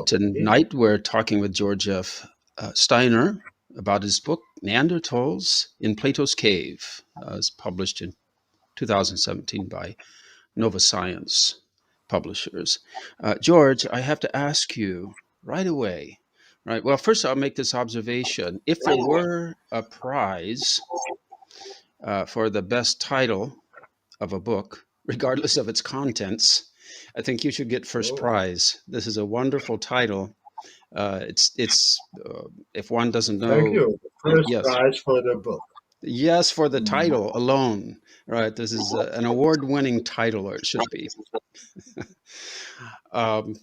Tonight we're talking with George F. Steiner about his book Neanderthals in Plato's Cave. It's published in 2017 by Nova Science Publishers. George, I have to ask you right away. Right. Well, first I'll make this observation. If there were a prize for the best title of a book, regardless of its contents, I think you should get first prize. This is a wonderful title. It's if one doesn't Thank know, you. First yes, prize for the book. yes, for the title alone, right? This is an award-winning title, or it should be. um,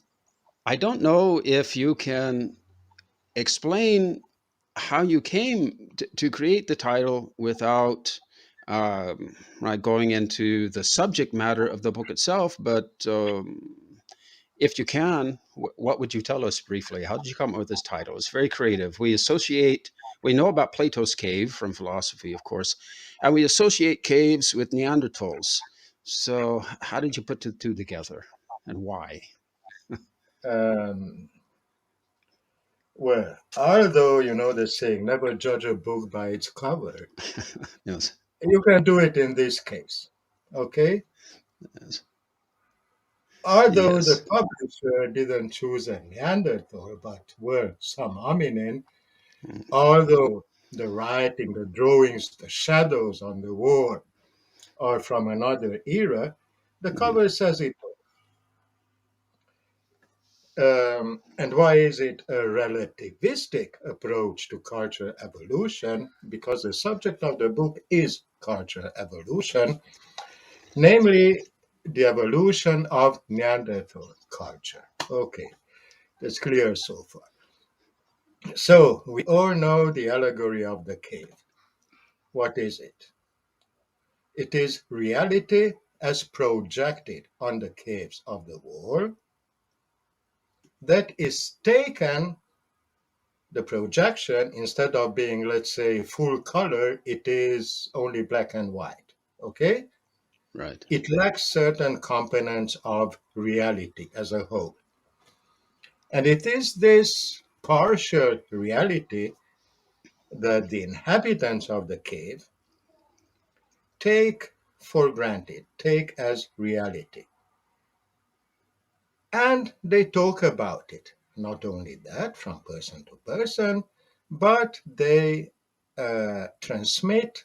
I don't know if you can explain how you came to create the title without right, going into the subject matter of the book itself, but if you can, what would you tell us briefly? How did you come up with this title? It's very creative. We know about Plato's cave from philosophy, of course, and we associate caves with Neanderthals. So how did you put the two together and why? Um, well, although you know the saying, never judge a book by its cover, Yes. you can do it in this case. Okay? Yes. Although the Yes. publisher didn't choose a Neanderthal, but were some hominin, Mm. although the writing, the drawings, the shadows on the wall are from another era, the Mhm. cover says it. And why is it a relativistic approach to culture evolution? Because the subject of the book is culture evolution, namely the evolution of Neanderthal culture. Okay, that's clear so far. So we all know the allegory of the cave. What is it? It is reality as projected on the caves of the wall that is taken. The projection, instead of being, let's say, full color, it is only black and white. Okay? Right. It lacks certain components of reality as a whole. And it is this partial reality that the inhabitants of the cave take for granted, take as reality. And they talk about it. Not only that, from person to person, but they transmit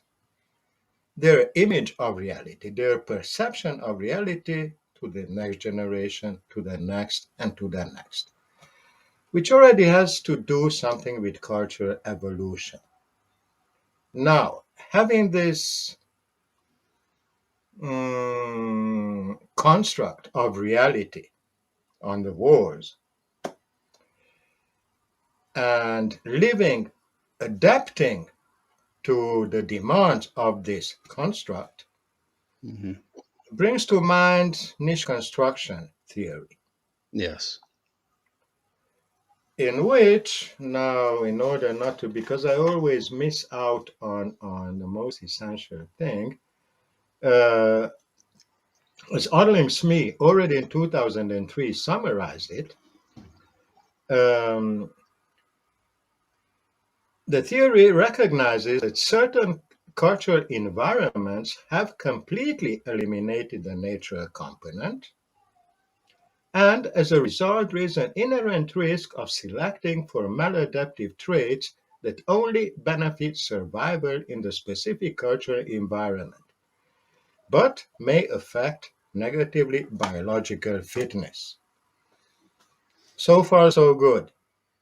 their image of reality, their perception of reality to the next generation, to the next, and to the next, which already has to do something with cultural evolution. Now, having this construct of reality on the walls and living, adapting to the demands of this construct Mm-hmm. brings to mind niche construction theory, Yes. in which now, in order not to, because I always miss out on the most essential thing, as Odling Smee already in 2003 summarized it, um, the theory recognizes that certain cultural environments have completely eliminated the natural component, and as a result, there is an inherent risk of selecting for maladaptive traits that only benefit survival in the specific cultural environment, but may affect negatively biological fitness. So far, so good.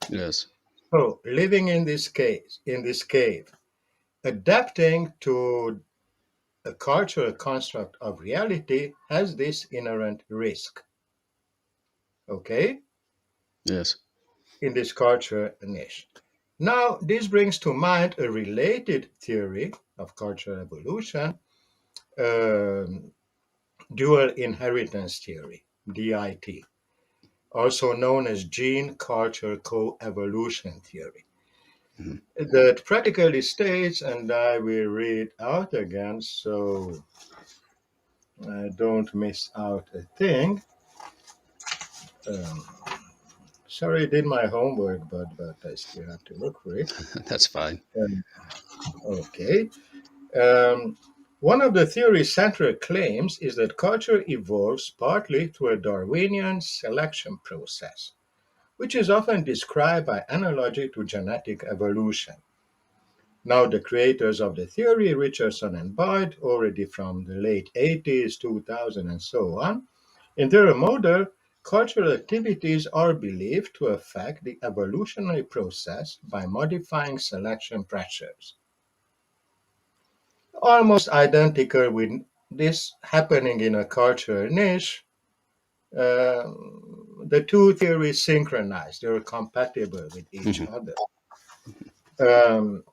Yes. So, living in this cave, adapting to a cultural construct of reality has this inherent risk. Okay? Yes. In this culture niche. Now, this brings to mind a related theory of cultural evolution, um, dual inheritance theory, DIT, also known as gene culture co-evolution theory, Mm-hmm. that practically states, and I will read out again so I don't miss out a thing. Um, Sorry, I did my homework, but I still have to look for it. That's fine. Um, okay. Um, One of the theory's central claims is that culture evolves partly through a Darwinian selection process, which is often described by analogy to genetic evolution. Now, the creators of the theory, Richardson and Boyd, already from the late 80s, 2000, and so on, in their model, cultural activities are believed to affect the evolutionary process by modifying selection pressures. Almost identical with this happening in a cultural niche, the two theories synchronize, they're compatible with each Mhm. other. Um,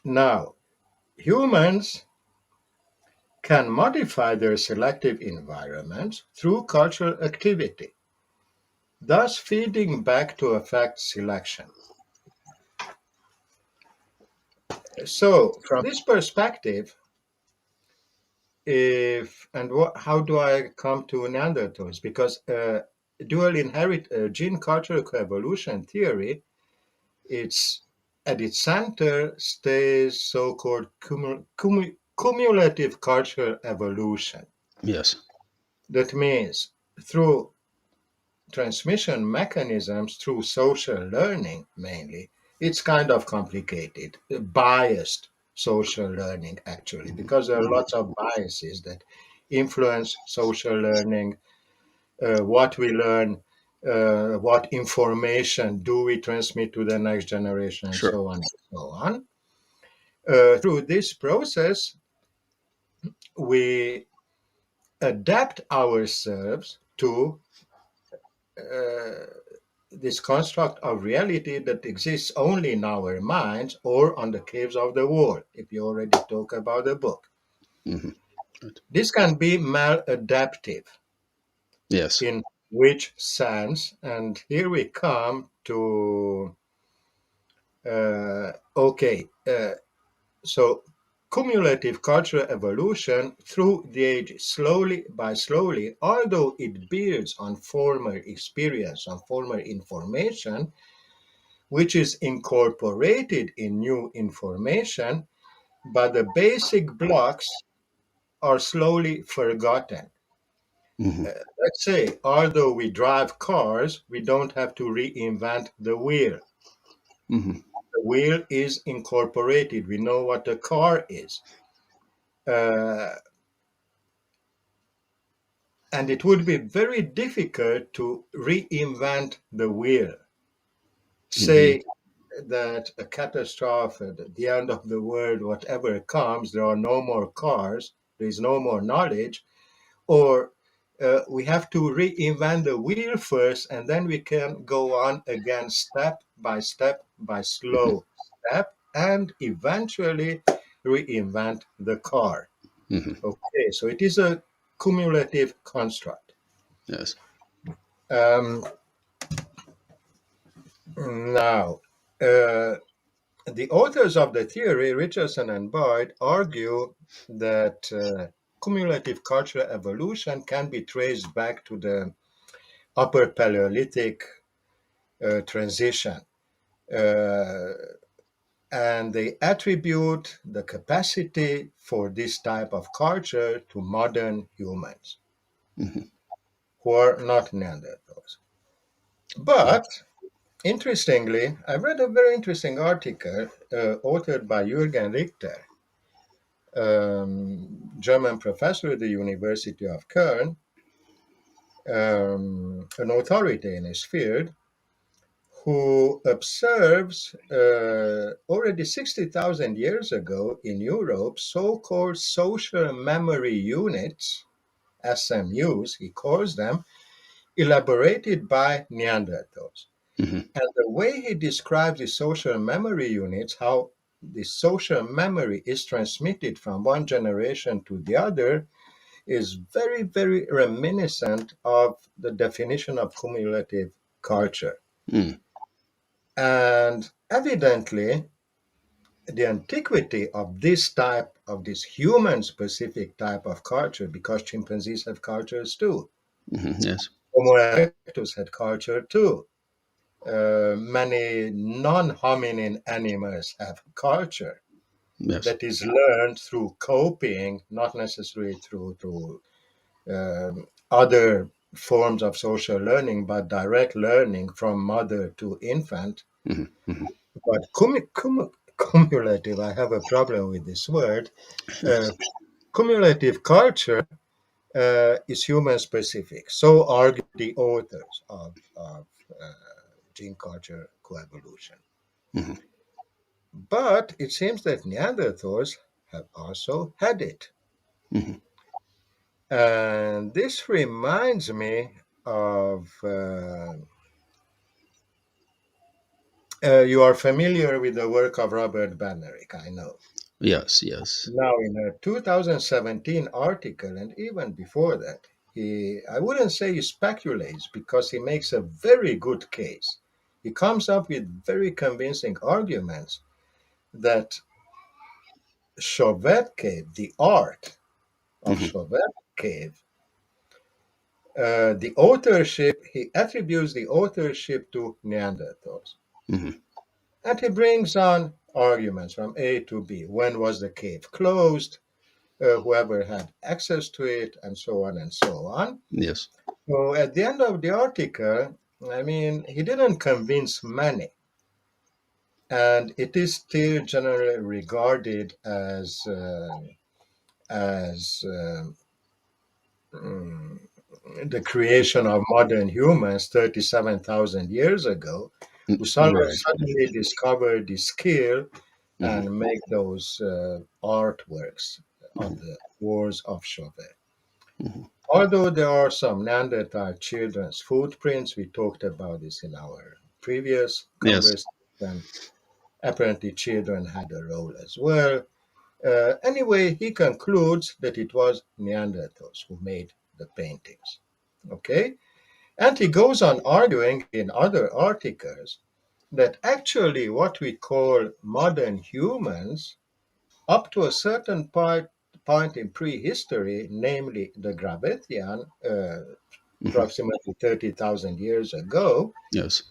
Now, humans can modify their selective environments through cultural activity, thus feeding back to affect selection. So, from this perspective, how do I come to Neanderthals? Because dual inherit gene cultural coevolution theory, it's at its center stays so-called cumulative cultural evolution. Yes. That means through transmission mechanisms through social learning mainly, it's kind of complicated, biased social learning actually, Mhm. because there are lots of biases that influence social learning, what we learn, what information do we transmit to the next generation, and Sure. so on and so on. Through this process, we adapt ourselves to uh, this construct of reality that exists only in our minds or on the caves of the wall, if you already talk about the book. Hmm. Right. This can be maladaptive. Yes. In which sense? And here we come to, okay, so cumulative cultural evolution through the ages, slowly by slowly, although it builds on former experience, on former information, which is incorporated in new information, but the basic blocks are slowly forgotten. Hmm. Let's say, although we drive cars, we don't have to reinvent the wheel. Hmm. The wheel is incorporated. We know what a car is. Uh, and it would be very difficult to reinvent the wheel. Indeed. Say that a catastrophe at the end of the world, whatever comes, there are no more cars, there is no more knowledge, or we have to reinvent the wheel first, and then we can go on again step by Hmm. slow step, and eventually reinvent the car. Hmm. Okay, so it is a cumulative construct. Yes. Um, Now, uh, the authors of the theory, Richardson and Boyd, argue that cumulative cultural evolution can be traced back to the Upper Paleolithic transition. Uh, and they attribute the capacity for this type of culture to modern humans Hmm. who are not Neanderthals. Yeah. But interestingly, I read a very interesting article authored by Jürgen Richter, German professor at the University of Köln, an authority in his field, who observes already 60,000 years ago in Europe so called social memory units, SMUs, he calls them, elaborated by Neanderthals. Hmm. And the way he describes the social memory units, how the social memory is transmitted from one generation to the other, is very, very reminiscent of the definition of cumulative culture. Mm. And evidently, the antiquity of this type of this human specific type of culture, because chimpanzees have cultures too, Yes. Homo erectus had culture too. Many non-hominin animals have culture Yes. that is learned through coping, not necessarily through other forms of social learning, but direct learning from mother to infant. But cumulative, I have a problem with this word. Uh, Yes. Cumulative culture is human specific. So argue the authors of gene culture coevolution. But it seems that Neanderthals have also had it. And this reminds me of you are familiar with the work of Robert Bannerick, I know. Yes. Yes. Now, in a 2017 article, and even before that, I wouldn't say he speculates because he makes a very good case. He comes up with very convincing arguments that Chauvet Cave, the art of Chauvet Cave, the authorship, he attributes the authorship to Neanderthals. And he brings on arguments from A to B. When was the cave closed? Whoever had access to it, and so on and so on. Yes. So at the end of the article, I mean, he didn't convince many. And it is still generally regarded as the creation of modern humans 37,000 years ago, who Right. suddenly discovered the skill and make those artworks on the walls of Chauvet. Although there are some Neanderthal children's footprints, we talked about this in our previous Yes. conversation. Apparently, children had a role as well. Anyway, he concludes that it was Neanderthals who made the paintings. Okay? And he goes on arguing in other articles that actually what we call modern humans, up to a certain point in prehistory, namely the Gravethian, approximately 30,000 years ago, Yes.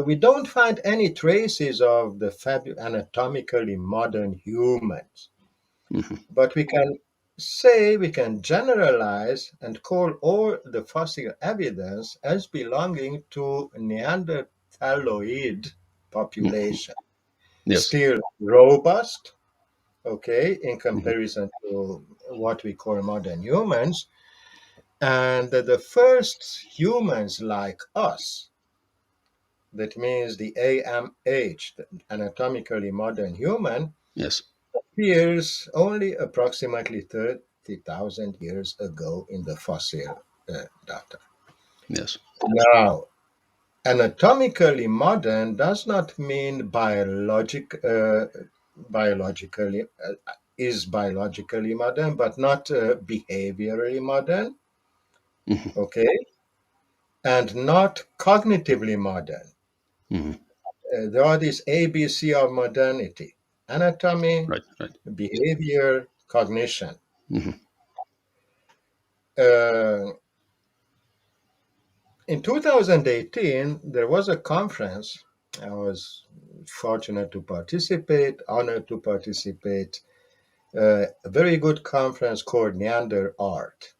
we don't find any traces of the anatomically modern humans. But we can generalize and call all the fossil evidence as belonging to Neanderthaloid population. Yes. Still robust, okay, in comparison to what we call modern humans. And the first humans like us, that means the AMH, the anatomically modern human, Yes. appears only approximately 30,000 years ago in the fossil data. Yes. Now, anatomically modern does not mean biologically is biologically modern, but not behaviorally modern, okay, and not cognitively modern. There are these ABC of modernity: anatomy, Right. Right. behavior, cognition. Uh, in 2018, there was a conference. I was fortunate to participate, honored to participate. A very good conference called Neanderthal Art.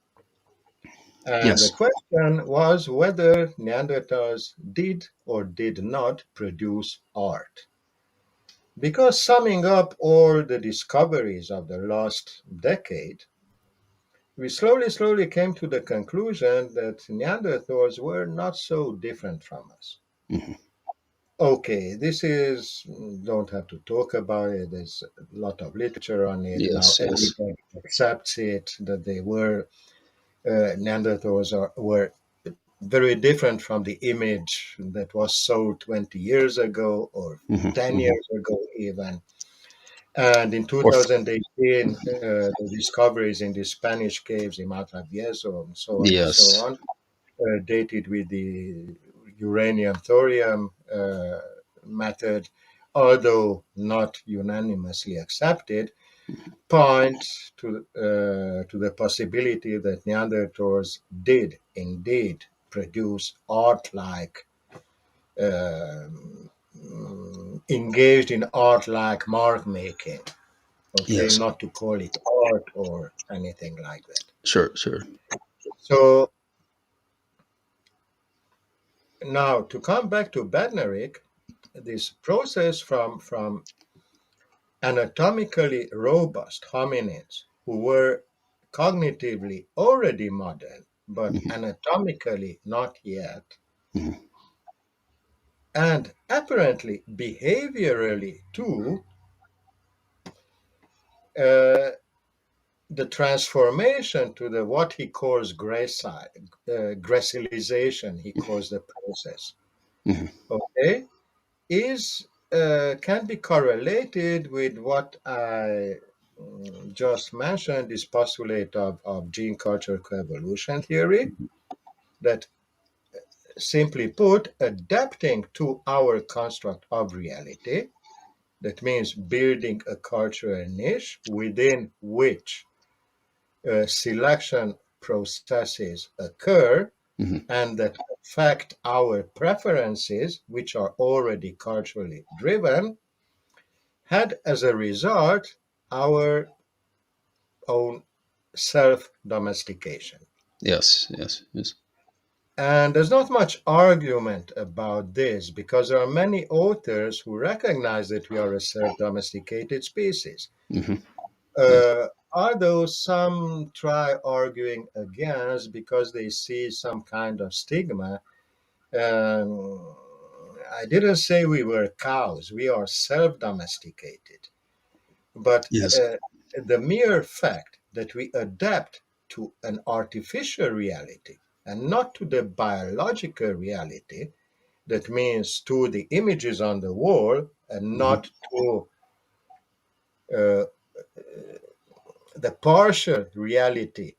And the Yes. question was whether Neanderthals did or did not produce art. Because summing up all the discoveries of the last decade, we slowly came to the conclusion that Neanderthals were not so different from us. Okay, this is, don't have to talk about it. There's a lot of literature on it. Now Yes. Yes. everybody accepts it that they were, were very different from the image that was sold 20 years ago or 10 years ago, even. And in Or 2018, the discoveries in the Spanish caves in Matavieso and so on and so yes. on, dated with the uranium thorium method, although not unanimously accepted. points to the possibility that Neanderthals did indeed produce art-like, engaged in art-like mark making. Okay, Yes. not to call it art or anything like that. Sure. Sure. So now to come back to Bannerick, this process from anatomically robust hominids who were cognitively already modern, but Mhm. anatomically not yet, Mhm. and apparently behaviorally too, uh, the transformation to the what he calls gracilization, he calls the process, Mhm. okay, is can be correlated with what I just mentioned, this postulate of gene culture coevolution theory, that simply put, adapting to our construct of reality, that means building a cultural niche within which selection processes occur Mhm. and that affect our preferences, which are already culturally driven, had as a result our own self domestication. Yes. Yes. Yes. And there's not much argument about this because there are many authors who recognize that we are a self domesticated species. Mhm. Yes. Although some try arguing against because they see some kind of stigma. Um, I didn't say we were cows, we are self domesticated. But Yes. the mere fact that we adapt to an artificial reality and not to the biological reality, that means to the images on the wall and Mhm. not to uh, the partial reality,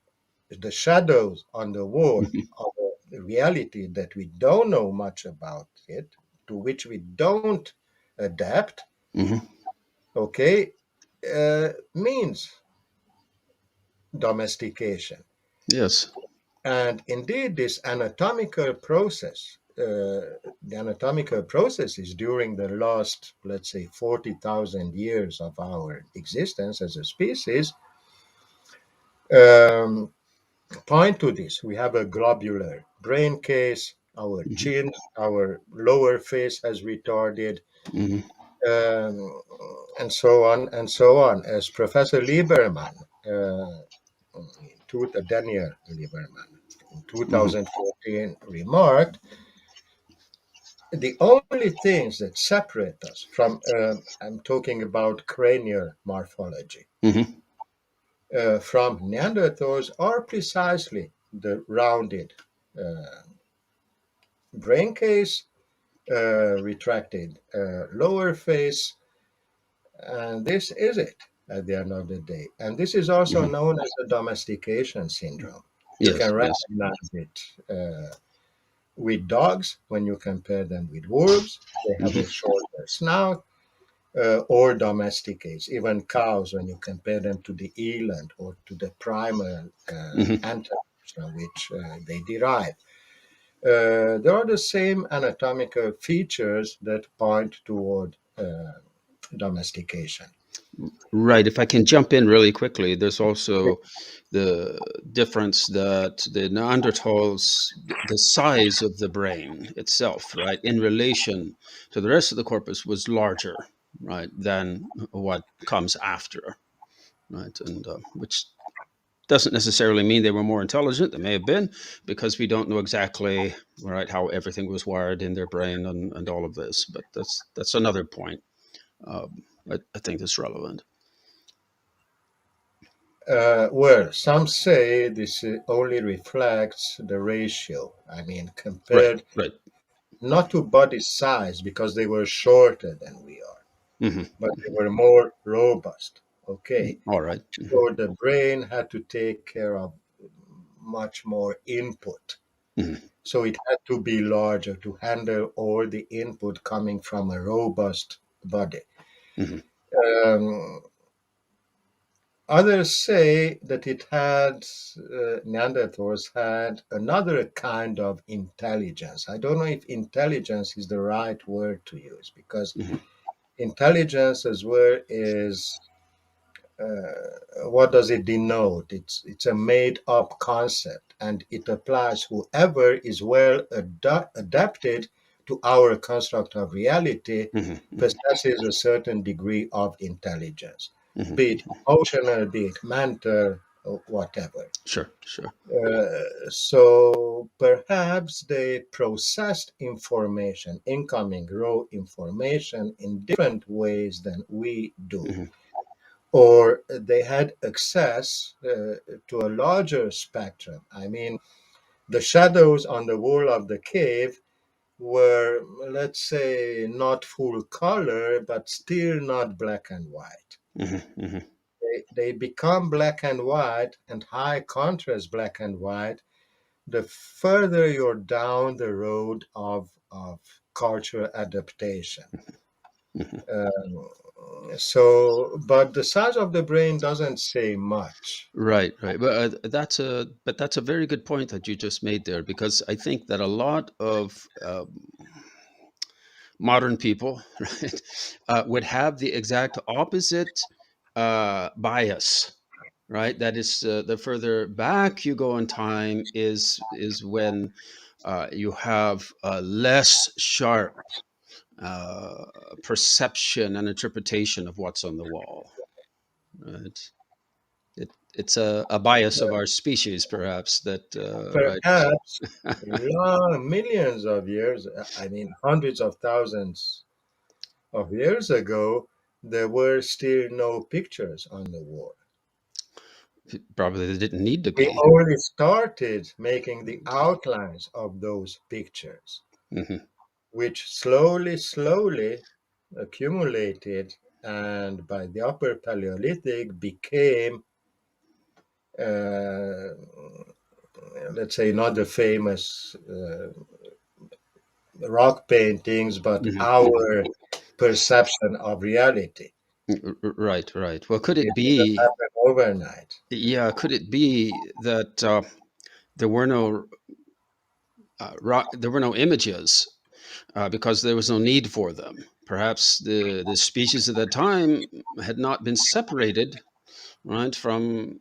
the shadows on the wall Mhm. of the reality that we don't know much about it, to which we don't adapt, Mhm. okay, means domestication. Yes. And indeed, this anatomical process, the anatomical processes during the last, let's say, 40,000 years of our existence as a species, um, point to this. We have a globular brain case, our Mhm. chin, our lower face has retarded, Mhm. um, and so on and so on. As Professor Lieberman, Daniel Lieberman, in Mhm. 2014 remarked, the only things that separate us from, I'm talking about cranial morphology, Mhm. from Neanderthals are precisely the rounded uh, brain case, retracted lower face, and this is it at the end of the day. And this is also Mhm. known as the domestication syndrome. You Yes. can Yes. recognize it with dogs when you compare them with wolves. They have Mhm. a shorter snout, or domesticates, even cows when you compare them to the eland or to the primal Mhm. antelopes from which they derive. There are the same anatomical features that point toward domestication. Right. If I can jump in really quickly, there's also the difference that the Neanderthals, the size of the brain itself, right, in relation to the rest of the corpus was larger, right, than what comes after, right, and which doesn't necessarily mean they were more intelligent. They may have been, because we don't know exactly, right, how everything was wired in their brain and all of this. But that's another point. I think that's relevant. Well, some say this only reflects the ratio. I mean, Right. compared Right. not to body size because they were shorter than we are, Hmm. but they were more robust. Okay. All right. Mm-hmm. So the brain had to take care of much more input. Mm-hmm. So it had to be larger to handle all the input coming from a robust body. Mm-hmm. Um, Others say that Neanderthals had another kind of intelligence. I don't know if intelligence is the right word to use, because Hmm. intelligence as well is, what does it denote? It's a made up concept, and it applies whoever is well adapted to our construct of reality, Hmm. possesses a certain degree of intelligence, Hmm. be it emotional, be it mental, or whatever. Sure, sure. So perhaps they processed information, incoming raw information, in different ways than we do, Hmm. or they had access to a larger spectrum. I mean, the shadows on the wall of the cave were, let's say, not full color, but still not black and white. Hmm. Hmm. They become black and white and high contrast black and white the further you're down the road of cultural adaptation. Hmm. But the size of the brain doesn't say much. Right, right. But that's a very good point that you just made there, because I think that a lot of modern people, right, would have the exact opposite bias, right? That is, the further back you go in time is when you have a less sharp uh, perception and interpretation of what's on the wall, right? It's a bias of our species, perhaps, that right. Perhaps long millions of years, I mean hundreds of thousands of years ago, there were still no pictures on the wall. Probably they didn't need to We be. only started making the outlines of those pictures, Hmm. which slowly accumulated, and by the Upper Paleolithic became, uh, let's say, not the famous rock paintings, but Hmm. our perception of reality. Right, right. Well, could It it didn't be? happen overnight. Yeah, could it be that there were no there were no images because there was no need for them? Perhaps the species at that time had not been separated, right, from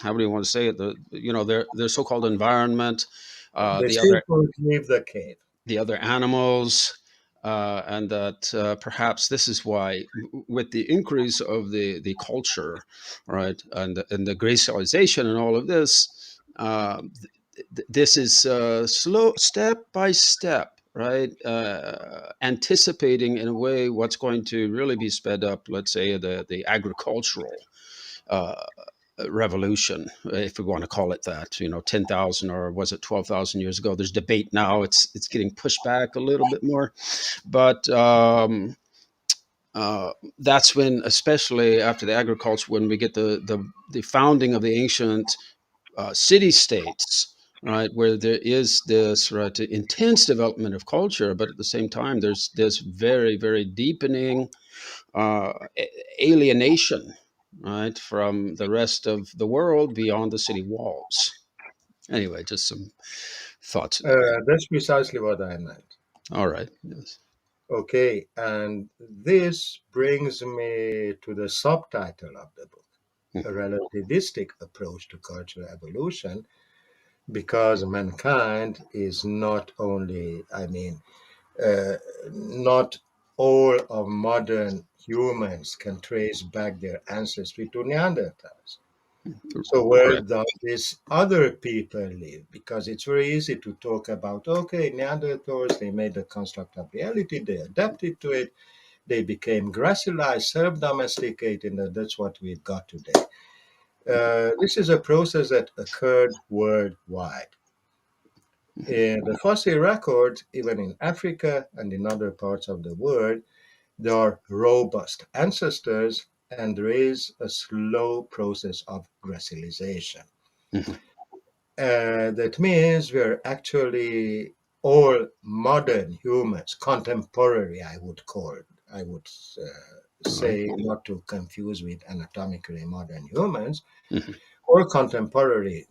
how do you want to say it? Their so-called environment, They the still other could leave the cave. animals, and that perhaps this is why, with the increase of the culture, right, and the gracialization and all of this, this is slow, step by step, right, anticipating in a way what's going to really be sped up. Let's say the agricultural uh, revolution, if we want to call it that, 10,000 or was it 12,000 years ago. There's debate now. It's getting pushed back a little bit more, but that's when, especially after the agriculture, when we get the founding of the ancient city states, right, where there is this right intense development of culture, but at the same time there's this very, very deepening uh, alienation, right, from the rest of the world beyond the city walls. Anyway, just some thoughts. That's precisely what I meant. All right. Yes. Okay, and this brings me to the subtitle of the book, a relativistic approach to cultural evolution, because mankind is not only, uh, not all of modern humans can trace back their ancestry to Neanderthals. So where Correct. does this other people live? Because it's very easy to talk about, okay, Neanderthals, they made a construct of reality, they adapted to it, they became gracilized, self-domesticated, and that's what we've got today. This is a process that occurred worldwide. In the fossil records, even in Africa and in other parts of the world, there are robust ancestors, and there is a slow process of gracilization. Mhm. That means we're actually all modern humans, contemporary, I would call it. I would. say, not to confuse with anatomically modern humans, Mhm. or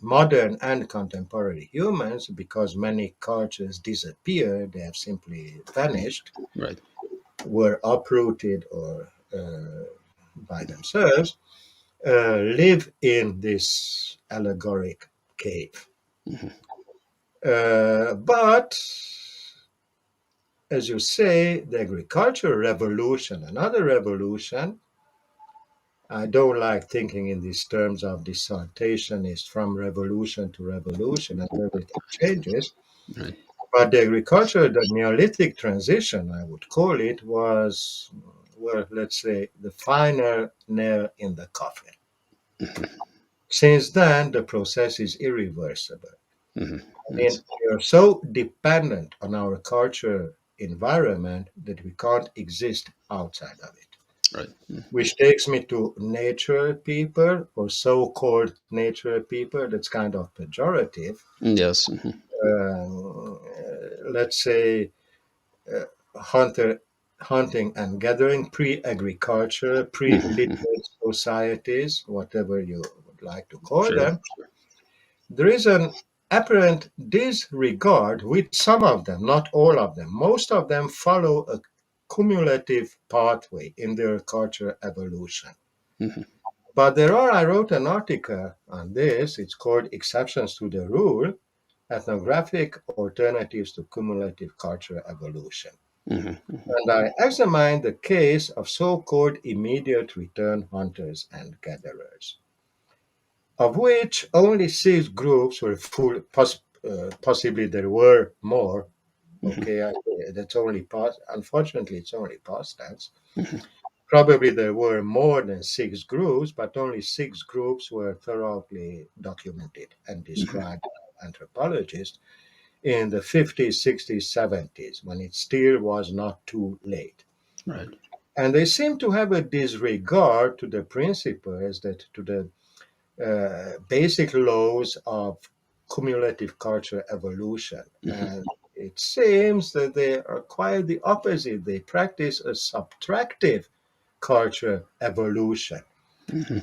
modern and contemporary humans, because many cultures disappeared, they have simply vanished, Right. were uprooted or by themselves, live in this allegoric cave. Mhm. But as you say, the agricultural revolution, another revolution, I don't like thinking in these terms of dissertation, is from revolution to revolution and everything changes. Right. But the agriculture, the Neolithic transition, I would call it, was, well, let's say, the final nail in the coffin. Mhm. Since then, the process is irreversible. Mhm. I mean, Yes. we are so dependent on our culture environment that we can't exist outside of it. Right. Which takes me to nature people or so-called nature people. That's kind of pejorative. Yes. Mhm. Um, let's say uh, hunter, hunting and gathering, pre-agriculture, Mhm. pre-literate societies, whatever you would like to call Sure. them. There is an apparent disregard with some of them, not all of them. Most of them follow a cumulative pathway in their culture evolution. Mhm. But I wrote an article on this. It's called Exceptions to the Rule, Ethnographic Alternatives to Cumulative Culture Evolution. Mhm. Mhm. And I examined the case of so-called immediate return hunters and gatherers, of which only 6 groups were full, possibly there were more. Mhm. Okay, that's only past, unfortunately, it's only past tense. Mhm. Probably there were more than 6 groups, but only 6 groups were thoroughly documented and Mhm. described by anthropologists in the 50s, 60s, 70s, when it still was not too late. Right. And they seem to have a disregard to the principles, that to the basic laws of cumulative culture evolution. Mhm. And it seems that they are quite the opposite. They practice a subtractive culture evolution. Mhm.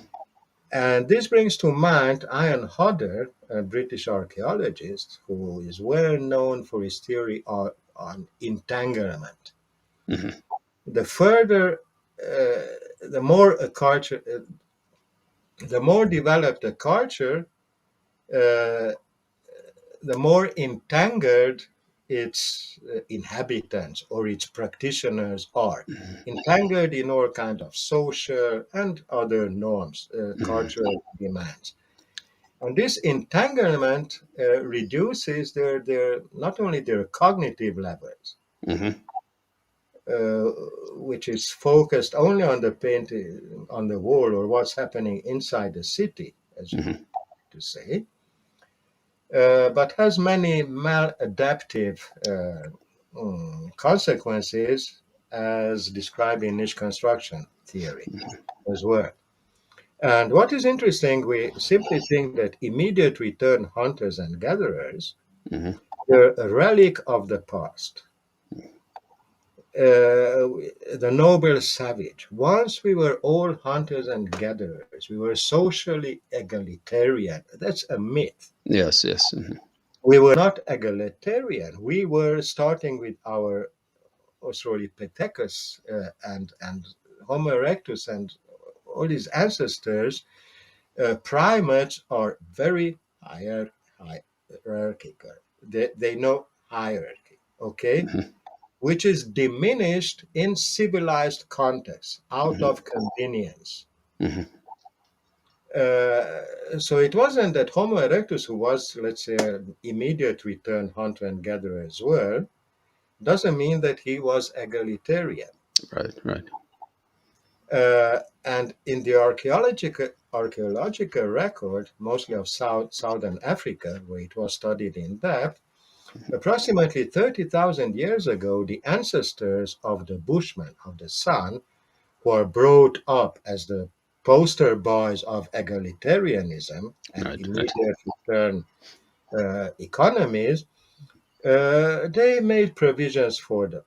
And this brings to mind Ian Hodder, a British archaeologist who is well known for his theory on entanglement. Mhm. The further, the more a culture, the more developed a culture, uh, the more entangled its inhabitants or its practitioners are. Entangled in all kind of social and other norms, Mhm. cultural demands. And this entanglement reduces their not only their cognitive levels, Mhm. uh, which is focused only on the painting on the wall or what's happening inside the city, as you Mhm. like to say, but has many maladaptive consequences, as described in niche construction theory as well. And what is interesting, we simply think that immediate return hunters and gatherers, Mhm. they're a relic of the past. The noble savage. Once we were all hunters and gatherers. We were socially egalitarian. That's a myth. Yes. Yes. Mhm. We were not egalitarian. We were starting with our Australopithecus and Homo erectus and all these ancestors. Primates are very hierarchical. They know hierarchy, okay, Mhm. which is diminished in civilized contexts out Mhm. of convenience. Mhm. So it wasn't that Homo erectus, who was, let's say, an immediate return hunter and gatherer as well, doesn't mean that he was egalitarian. Right. Right. And in the archaeological record, mostly of southern Africa, where it was studied in depth, approximately 30,000 years ago, the ancestors of the Bushmen of the Sun, who are brought up as the poster boys of egalitarianism and Right. Right. immediate return economies, they made provisions for the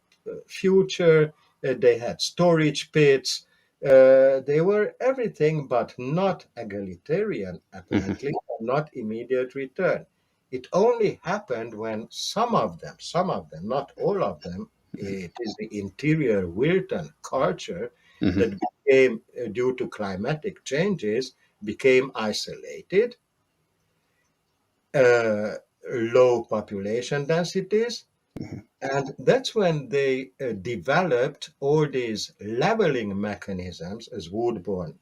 future. They had storage pits. They were everything but not egalitarian, Mhm. apparently, and not immediate return. It only happened when some of them, not all of them, it is the interior Wilton culture Mhm. that became, due to climatic changes, became isolated, uh, low population densities, Mhm. and that's when they developed all these leveling mechanisms, as Woodburn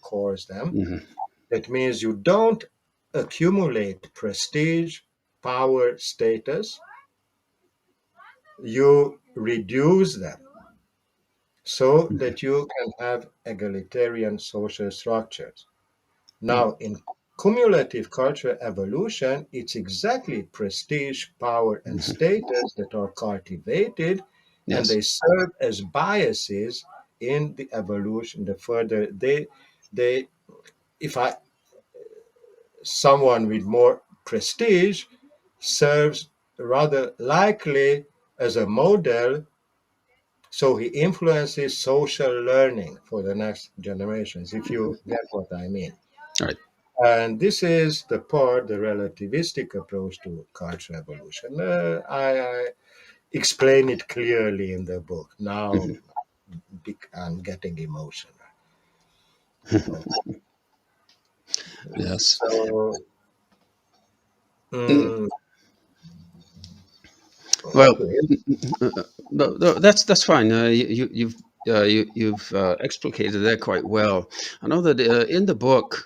calls them. Mhm. That means you don't accumulate prestige, power, status, you reduce them so Mhm. that you can have egalitarian social structures. Mhm. Now, in cumulative cultural evolution, it's exactly prestige, power, and Mhm. status that are cultivated, and Yes. they serve as biases in the evolution. The further they, if I, someone with more prestige serves rather likely as a model, so he influences social learning for the next generations, if you get what I mean. All right. And this is the part, the relativistic approach to cultural evolution. I explain it clearly in the book. Now Mhm. I'm getting emotional. Yes. So, Mm. mm, Well, okay. no, that's fine. You've explicated that quite well. I know that in the book,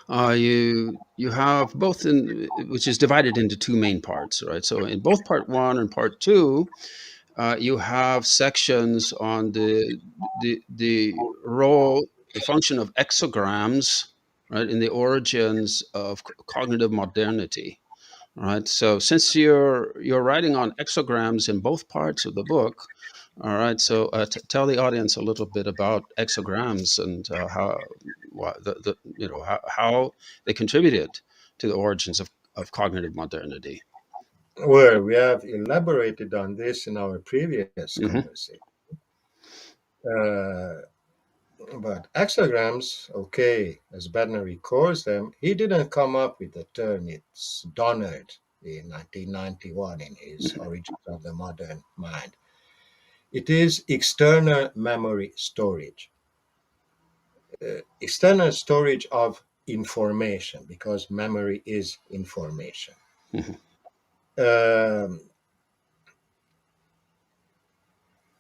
you have both in which is divided into two main parts, right? So in both part one and part two, you have sections on the role, the function of exograms, right, in the origins of cognitive modernity. Right. So since you're writing on exograms in both parts of the book, all right. So tell the audience a little bit about exograms and how the how they contributed to the origins of cognitive modernity. Well, we have elaborated on this in our previous Hmm. conversation. Uh, but hexagrams, okay, as Bannerick calls them, he didn't come up with the term. It's Donald in 1991 in his Origins of the Modern Mind. It is external memory storage, external storage of information, because memory is information. Hmm. Um,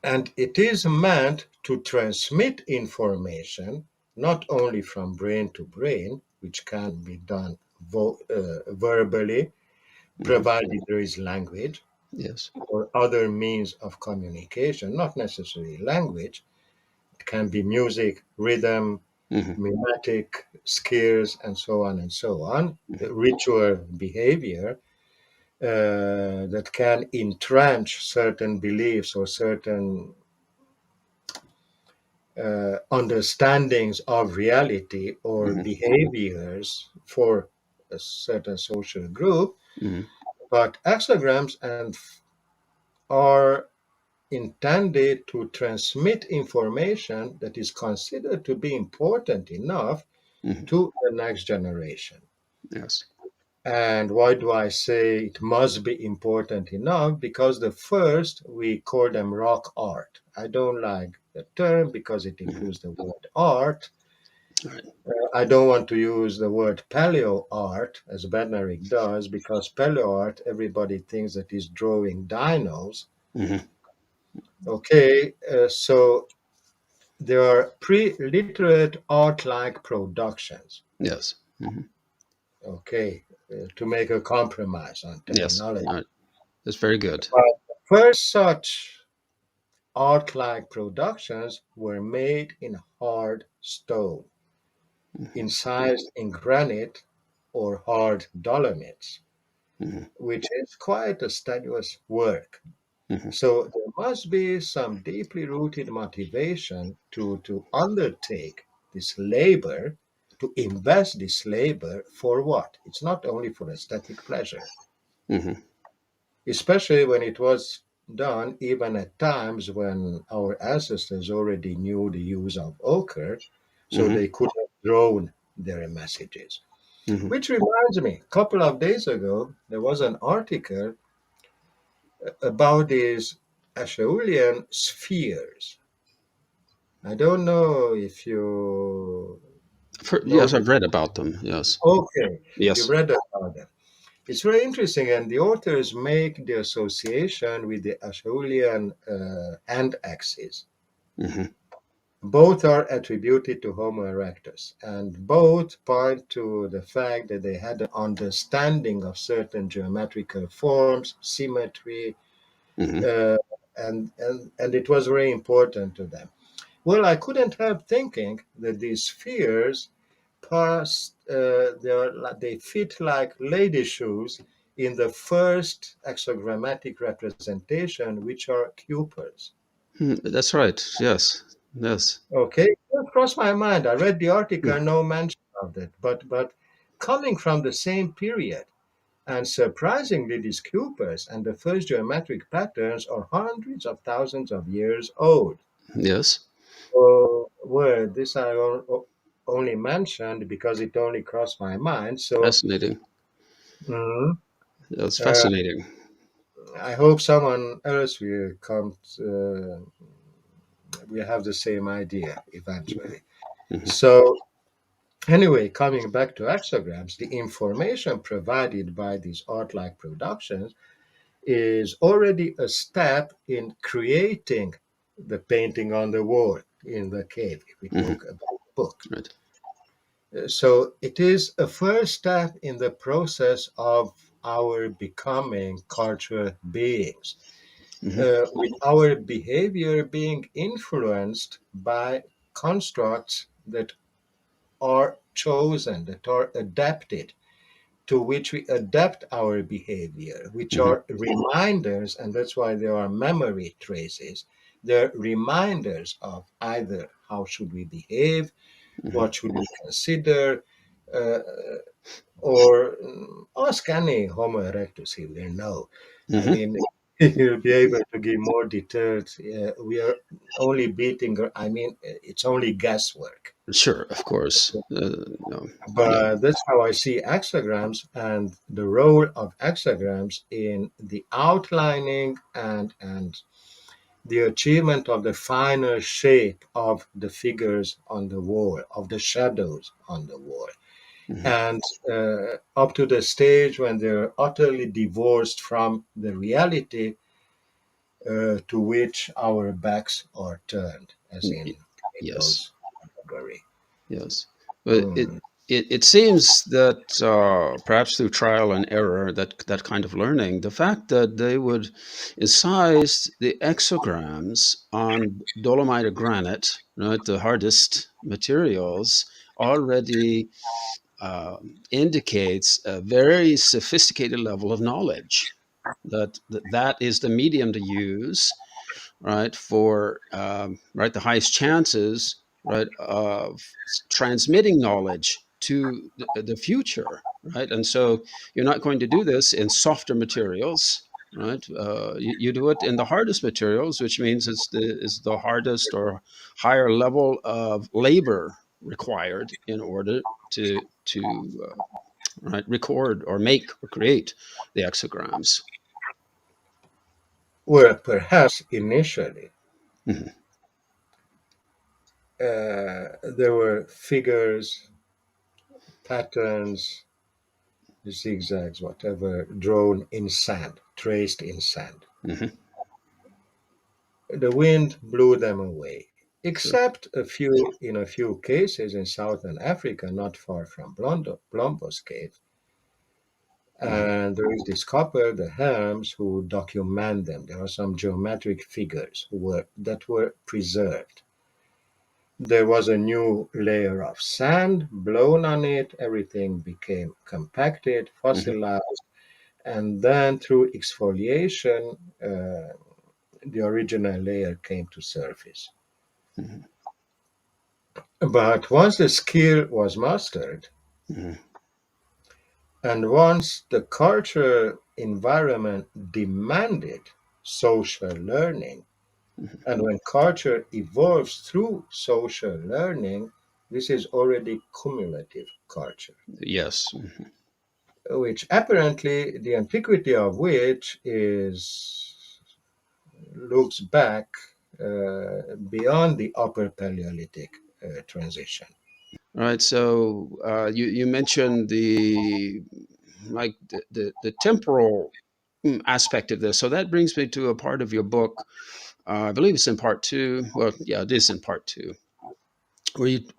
and it is meant to transmit information not only from brain to brain, which can be done verbally, Hmm. provided there is language Yes. or other means of communication, not necessarily language. It can be music, rhythm, Hmm. mimetic skills, and so on and so on, Hmm. ritual behavior that can entrench certain beliefs or certain understandings of reality or Hmm. behaviors for a certain social group. Hmm. But hexagrams are intended to transmit information that is considered to be important enough Hmm. to the next generation. Yes. And why do I say it must be important enough? Because the first, we call them rock art. I don't like the term because it Hmm. includes the word art. All right. I don't want to use the word paleo art as Bannerick does, because paleo art, everybody thinks that he's drawing dinos. Hmm. Okay, so there are pre-literate art-like productions. Yes. Hmm. Okay, to make a compromise on Yes. terminology. All right. That's very good. But first such art-like productions were made in hard stone, Hmm. incised in granite or hard dolomites, Hmm. which is quite a strenuous work. Hmm. So there must be some deeply rooted motivation to undertake this labor, to invest this labor for what? It's not only for aesthetic pleasure, Hmm. especially when it was. done even at times when our ancestors already knew the use of ochre, so Hmm. they could have drawn their messages. Hmm. Which reminds me, a couple of days ago, there was an article about these Acheulean spheres. I don't know if you know Yes, the. I've read about them. Yes. Okay, you've Yes. read about them. It's very interesting, and the authors make the association with the Acheulean hand axes. Hmm. Both are attributed to Homo erectus, and both point to the fact that they had an understanding of certain geometrical forms, symmetry, Hmm. uh, and it was very important to them. Well, I couldn't help thinking that these spheres they fit like lady shoes in the first exogrammatic representation, which are cupels. That's right. Yes. Yes. Okay, it crossed my mind. I read the article, no mention of it, but coming from the same period, and surprisingly, these cupels and the first geometric patterns are hundreds of thousands of years old. Yes. So, well, this only mentioned because it only crossed my mind. So, Fascinating. mhm, That's uh, fascinating. I hope someone else will come. We have the same idea eventually. Hmm. So, anyway, coming back to exograms, the information provided by these art-like productions is already a step in creating the painting on the wall in the cave, if we Hmm. talk about the book. Right. So it is a first step in the process of our becoming cultural beings, Hmm. with our behavior being influenced by constructs that are chosen, that are adapted, to which we adapt our behavior, which Hmm. are reminders, and that's why there are memory traces. They're reminders of either how should we behave, Hmm. what should we consider, uh, or ask any Homo erectus, he will know. I Hmm. mean, he'll be able to give more details. We are only beating, I mean, it's only guesswork. Sure. Of course. No. Yeah. But that's how I see hexagrams and the role of hexagrams in the outlining and the achievement of the final shape of the figures on the wall, of the shadows on the wall. Hmm. And up to the stage when they're utterly divorced from the reality to which our backs are turned, as in Yes. Plato's allegory. Yes. But Mm. it seems that perhaps through trial and error, that kind of learning, the fact that they would incise the exograms on dolomite or granite, right, the hardest materials, already indicates a very sophisticated level of knowledge. That is the medium to use, right, for right the highest chances, right, of transmitting knowledge to the future, right. And so you're not going to do this in softer materials, right. You do it in the hardest materials, which means it's the hardest or higher level of labor required in order to right record or make or create the exograms. Well, perhaps initially Mhm. there were figures, patterns, zigzags, whatever, drawn in sand, traced in sand. Mhm. The wind blew them away, Sure. except in a few cases in southern Africa, not far from Blombo's cave. Mhm. And there is this couple, the Helms, who document them. There are some geometric figures that were preserved. There was a new layer of sand blown on it. Everything became compacted, Mhm. fossilized, and then through exfoliation, the original layer came to surface. Mhm. But once the skill was mastered, Mhm. and once the cultural environment demanded social learning. And when culture evolves through social learning, this is already cumulative culture, Yes. which apparently the antiquity of which is looks back beyond the Upper Paleolithic transition. Right. So you mentioned the the temporal aspect of this. So that brings me to a part of your book. I believe it's in part two. Well, yeah, it is in part two,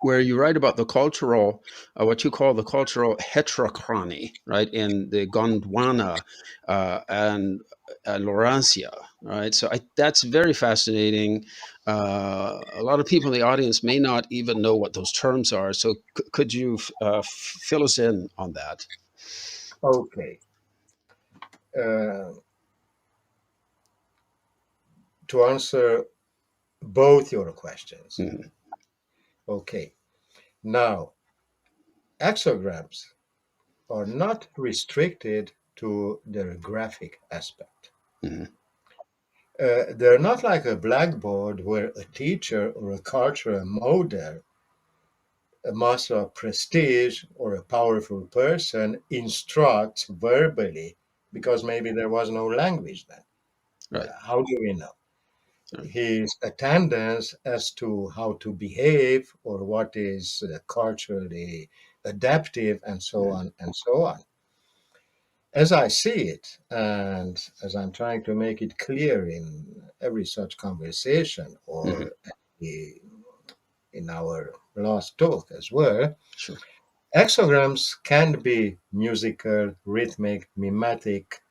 where you write about the cultural, what you call the cultural heterochrony, right, in the Gondwana and Laurentia, right? So that's very fascinating. A lot of people in the audience may not even know what those terms are. So could you fill us in on that? Okay. Uh, to answer both your questions. Mhm, Okay. Now, exograms are not restricted to their graphic aspect. mhm, They're not like a blackboard where a teacher or a cultural model, a master of prestige or a powerful person instructs verbally because maybe there was no language then. right. How do we know? Right. His attendance as to how to behave or what is culturally adaptive and so Mhm, on and so on. As I see it, and as I'm trying to make it clear in every such conversation mhm, or in our last talk as well, sure. exograms can be musical, rhythmic, mimetic,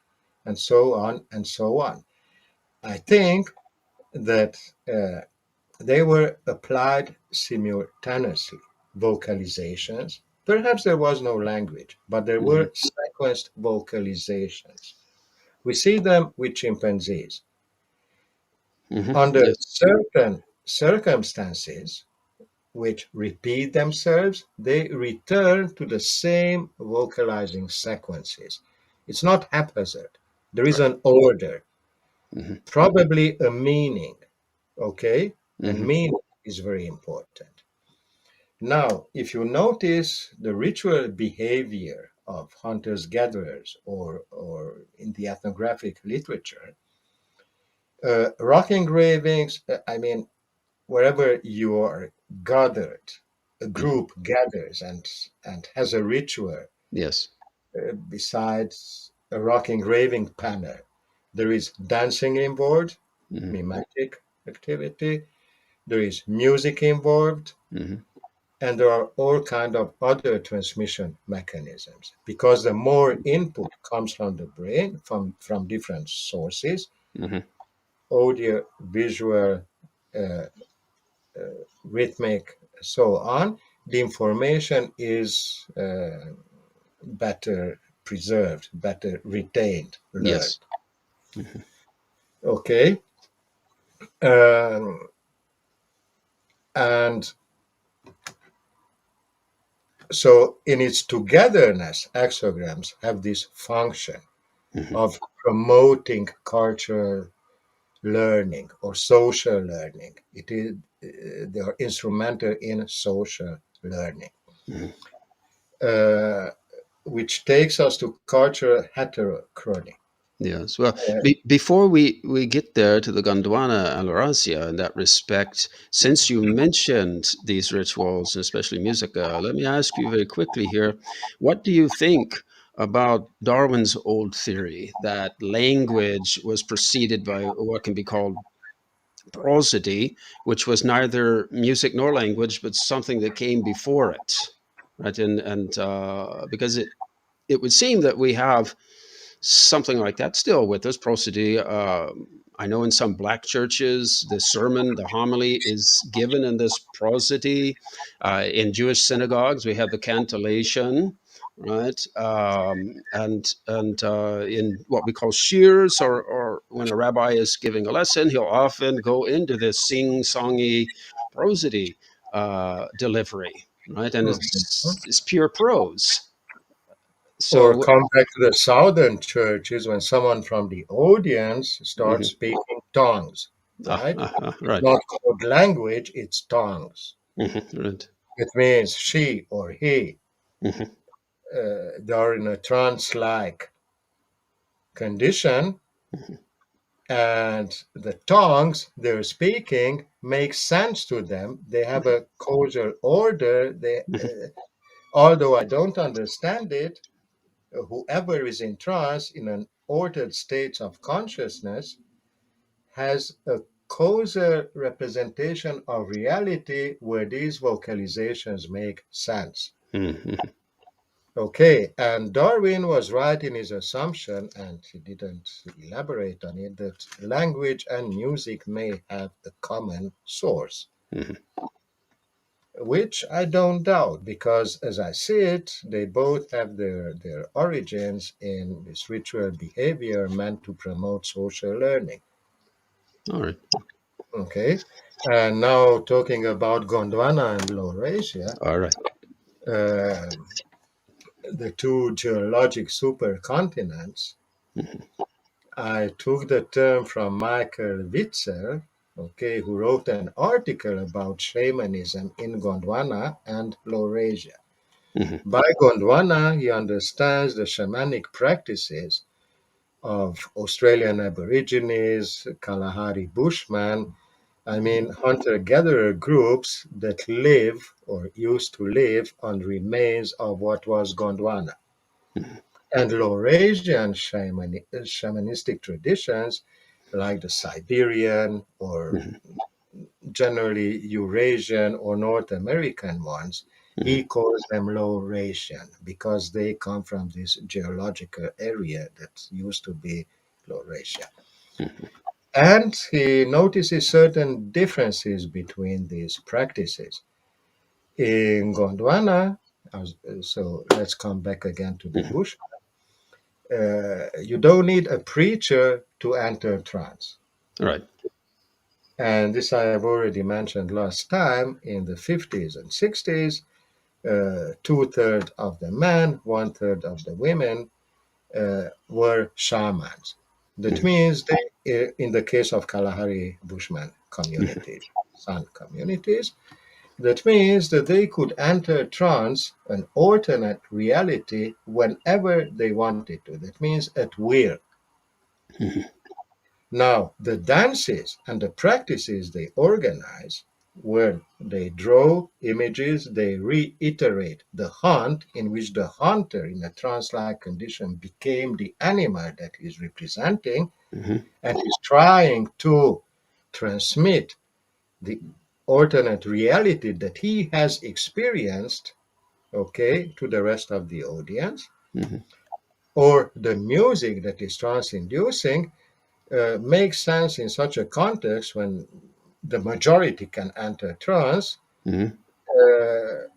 and so on and so on. I think that they were applied simultaneously. Vocalizations. Perhaps there was no language, but there were Mhm, sequenced vocalizations. We see them with chimpanzees. mhm, Under yes. certain circumstances, which repeat themselves, they return to the same vocalizing sequences. It's not haphazard. There is Right. an order, Mhm, probably a meaning, okay? And mhm, meaning is very important. Now, if you notice the ritual behavior of hunters gatherers or in the ethnographic literature, rock engravings, I mean, wherever you are gathered, a mhm, group gathers and has a ritual yes. besides a rock engraving panel. There is dancing involved, Mhm, mimetic activity, there is music involved, mhm, and there are all kind of other transmission mechanisms because the more input comes from the brain from different sources, mhm, audio, visual, uh, rhythmic, so on, the information is better preserved, better retained, learned. yes. Mhm, Okay. Um, and so in its togetherness, exograms have this function mhm, of promoting cultural learning or social learning. It is they are instrumental in social learning, mhm. uh, which takes us to cultural heterochrony. Yes. Well, Uh, before we get there to the Gondwana and Laurasia in that respect, since you mentioned these rituals, and especially music, let me ask you very quickly here, what do you think about Darwin's old theory that language was preceded by what can be called prosody, which was neither music nor language, but something that came before it, right? And because it would seem that we have something like that still with us, prosody. I know in some black churches, the sermon, the homily is given in this prosody. In Jewish synagogues, we have the cantillation, right? And in what we call shirs, or when a rabbi is giving a lesson, he'll often go into this sing-songy prosody delivery, right? And mhm. it's pure prose. Or So, come back to the southern churches when someone from the audience starts mhm. speaking tongues, right? It's Right. not called language, it's tongues. Right. It means she or he. Mhm. They're in a trance-like condition, Mhm. and the tongues they're speaking make sense to them. They have a causal order. Mhm. Although I don't understand it, whoever is in trance in an ordered state of consciousness has a causal representation of reality where these vocalizations make sense. Mhm. Okay, and Darwin was right in his assumption, and he didn't elaborate on it, that language and music may have a common source, Mhm. which I don't doubt, because as I see it, they both have their origins in this ritual behavior meant to promote social learning. All right. Okay, and now talking about Gondwana and Laurasia, All right. uh, the two geologic supercontinents. Mhm. I took the term from Michael Witzer, okay, who wrote an article about shamanism in Gondwana and Laurasia. Mhm. By Gondwana, he understands the shamanic practices of Australian Aborigines, Kalahari Bushmen, I mean, hunter gatherer groups that live or used to live on remains of what was Gondwana. Mhm. And Laurasian shamanistic traditions, like the Siberian or Mhm. generally Eurasian or North American ones, he Mhm. calls them Laurasian because they come from this geological area that used to be Laurasia. Mhm. And he notices certain differences between these practices. In Gondwana, so let's come back again to the Mhm. bush. You don't need a preacher to enter trance. All right. And this I have already mentioned last time. In the 50s and 60s, two-thirds of the men, one-third of the women were shamans. That Mhm. means they, in the case of Kalahari Bushman Mhm. communities, San communities, that means that they could enter trance, an alternate reality, whenever they wanted to. That means at will. Mhm. Now, the dances and the practices they organize, where they draw images, they reiterate the hunt in which the hunter in a trance-like condition became the animal that he's representing Mhm. and is trying to transmit the alternate reality that he has experienced, okay, to the rest of the audience, Mhm. or the music that is trance-inducing makes sense in such a context when the majority can enter trance Mhm. uh,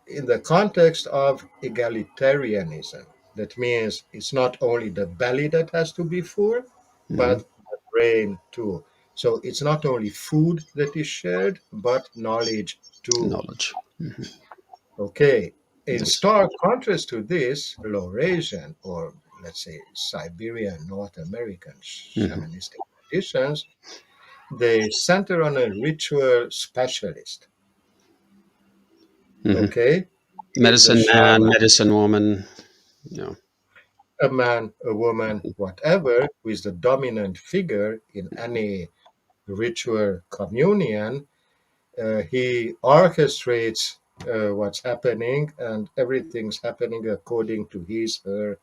in the context of egalitarianism. That means it's not only the belly that has to be full, but Mhm. the brain too. So it's not only food that is shared, but knowledge too. Knowledge. Mhm. Okay. In Yes. stark contrast to this, Laurasian, or let's say Siberian, North American Mhm. shamanistic traditions, they center on a ritual specialist. Mhm. Okay, it's a Medicine man, shaman, medicine woman. Yeah. a man, a woman, whatever, who is the dominant figure in any ritual communion. He orchestrates what's happening, and everything's happening according to his, her,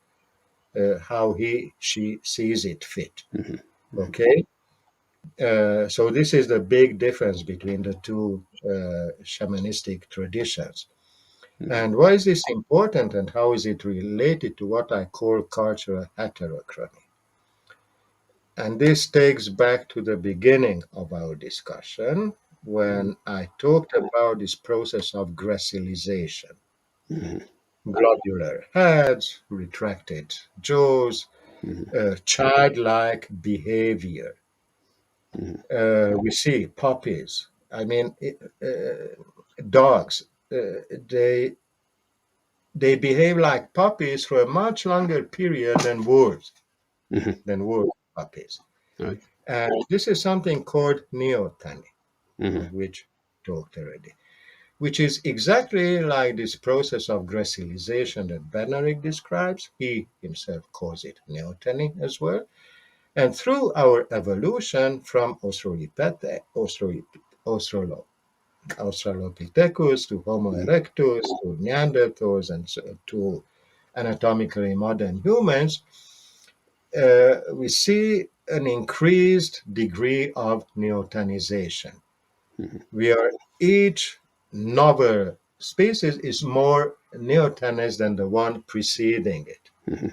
how she sees it fit. Mhm. Mhm. Okay, so this is the big difference between the two shamanistic traditions. Mhm. And why is this important and how is it related to what I call cultural heterochrony? And this takes back to the beginning of our discussion when I talked about this process of gracilization. Mhm. Globular heads, retracted jaws, Mhm. childlike behavior. Mhm. We see puppies. I mean, dogs. They they behave like puppies for a much longer period than wolves, puppies. Right. And this is something called Neotenic, Mm-hmm. of which I talked already, which is exactly like this process of gracilization that Bannerick describes. He himself calls it Neotenic as well. And through our evolution from Australopithecus to Homo erectus to Neanderthals and to anatomically modern humans, we see an increased degree of neotenization. Mm-hmm. We are each novel species is more neotenous than the one preceding it. Mm-hmm.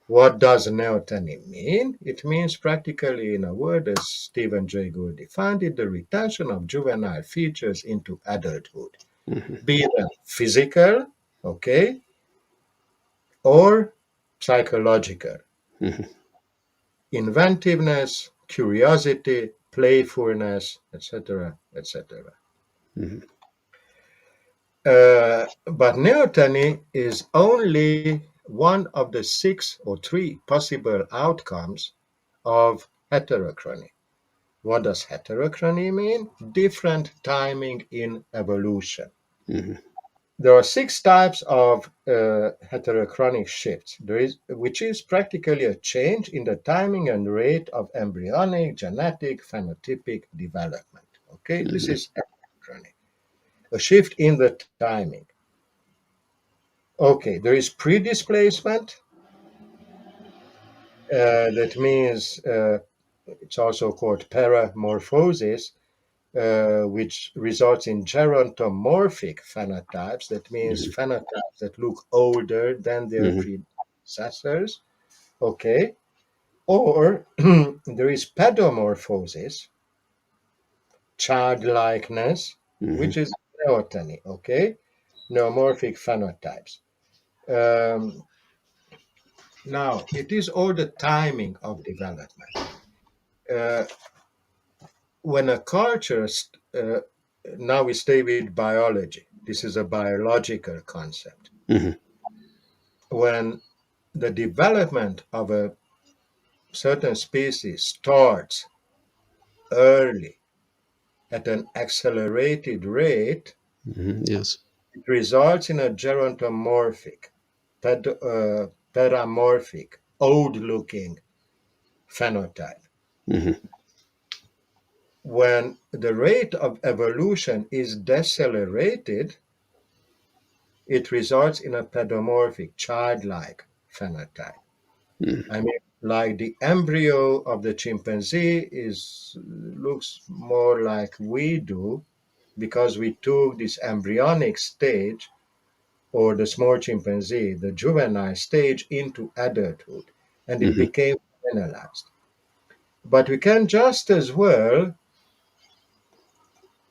What does neoteny mean? It means practically, in a word, as Stephen Jay Gould defined it, the retention of juvenile features into adulthood, Mm-hmm. be them physical, okay, or psychological. Mm-hmm. Inventiveness, curiosity, playfulness, etc., etc. Mm-hmm. But neoteny is only one of the 6 or 3 possible outcomes of heterochrony. What does heterochrony mean? Different timing in evolution. Mm-hmm. There are 6 types of heterochronic shifts, which is practically a change in the timing and rate of embryonic, genetic, phenotypic development. Okay, this is heterochrony, a shift in the timing. Okay, there is predisplacement. That means it's also called paramorphosis, which results in gerontomorphic phenotypes. That means phenotypes that look older than their Mm-hmm. predecessors. Okay. Or there is pedomorphosis, childlikeness, Mm-hmm. which is neoteny. Okay. Neomorphic phenotypes. Um, Now, it is all the timing of development. Uh, when a culture, now we stay with biology, this is a biological concept. Mm-hmm. When the development of a certain species starts early at an accelerated rate, Mm-hmm. Yes. it results in a gerontomorphic, paramorphic, old looking phenotype. Mm-hmm. When the rate of evolution is decelerated, it results in a pedomorphic, childlike phenotype. Mm-hmm. I mean, like the embryo of the chimpanzee looks more like we do because we took this embryonic stage or the small chimpanzee, the juvenile stage, into adulthood, and it Mm-hmm. became finalized. But we can just as well,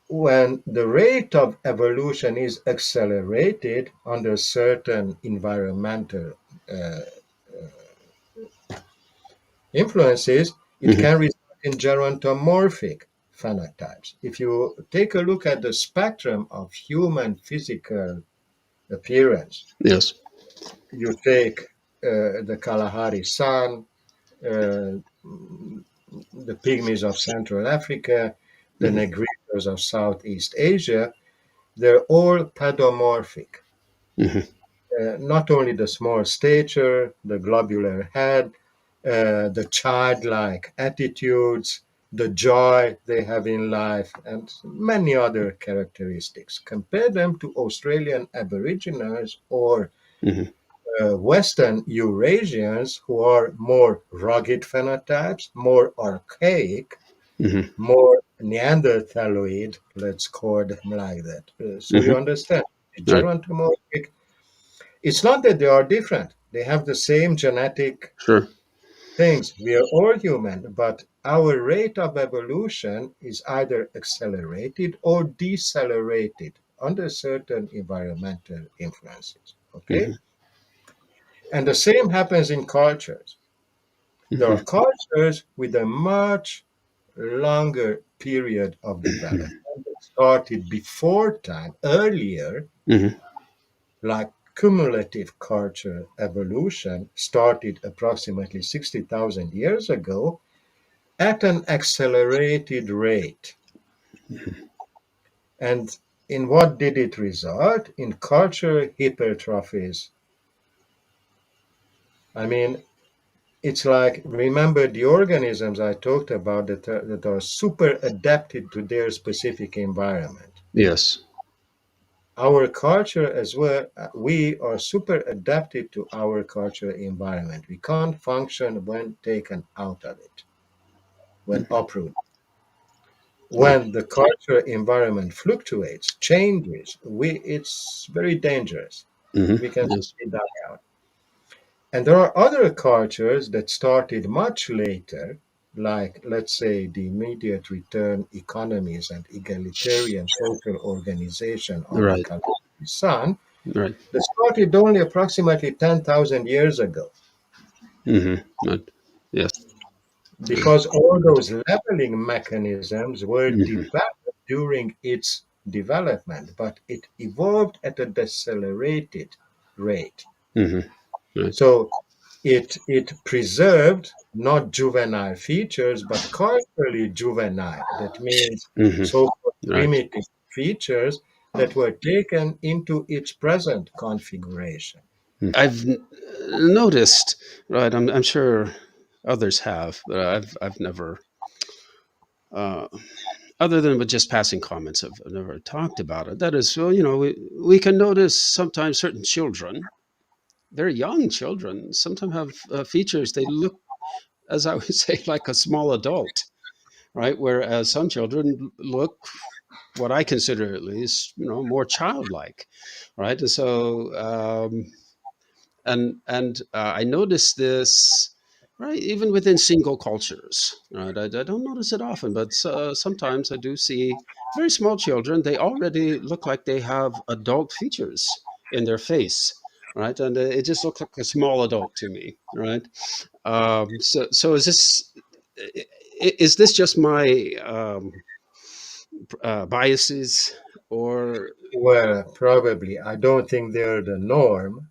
when the rate of evolution is accelerated under certain environmental uh, influences, it Mm-hmm. can result in gerontomorphic phenotypes. If you take a look at the spectrum of human physical appearance, Yes. you take the Kalahari sun, uh, the pygmies of Central Africa, the Mm-hmm. negritos of Southeast Asia, they're all pedomorphic. Mm-hmm. Not only the small stature, the globular head, the childlike attitudes, the joy they have in life, and many other characteristics. Compare them to Australian Aboriginals or Mm-hmm. Western Eurasians who are more rugged phenotypes, more archaic, Mm-hmm. more Neanderthaloid, let's call them like that. So you Mm-hmm. understand, Right. gerontomorphic, it's not that they are different. They have the same genetic Sure. things. We are all human, but our rate of evolution is either accelerated or decelerated under certain environmental influences. Okay? Mm-hmm. And the same happens in cultures. There Mm-hmm. are cultures with a much longer period of development that started before time, earlier, Mm-hmm. like cumulative culture evolution started approximately 60,000 years ago at an accelerated rate. And in what did it result? In culture hypertrophies. I mean, it's like, remember the organisms I talked about that are super adapted to their specific environment. Yes. Our culture as well, we are super adapted to our culture environment. We can't function when taken out of it, when uprooted. Right. When the culture environment fluctuates, changes, it's very dangerous. We can Yes. see that out. And there are other cultures that started much later, like, let's say, the immediate return economies and egalitarian social organization on the Right. Kalahari Sun, Right. that started only approximately 10,000 years ago. Right. Yes. Because all those leveling mechanisms were hmm developed during its development, but it evolved at a decelerated rate. hmm Right. So it preserved not juvenile features, but culturally juvenile. That means hmm so-called Right. primitive features that were taken into its present configuration. I've noticed, right? I'm sure others have, but I've never, uh, other than with just passing comments, I've never talked about it. That is, well, we can notice sometimes certain children, very young children, sometimes have features. They look, as I would say, like a small adult, right? Whereas some children look, what I consider at least, more childlike, right? And so, I notice this, right, even within single cultures, right? I don't notice it often, but sometimes I do see very small children. They already look like they have adult features in their face, right? And it just looks like a small adult to me, right? So is this just my biases, or Well, probably. I don't think they're the norm.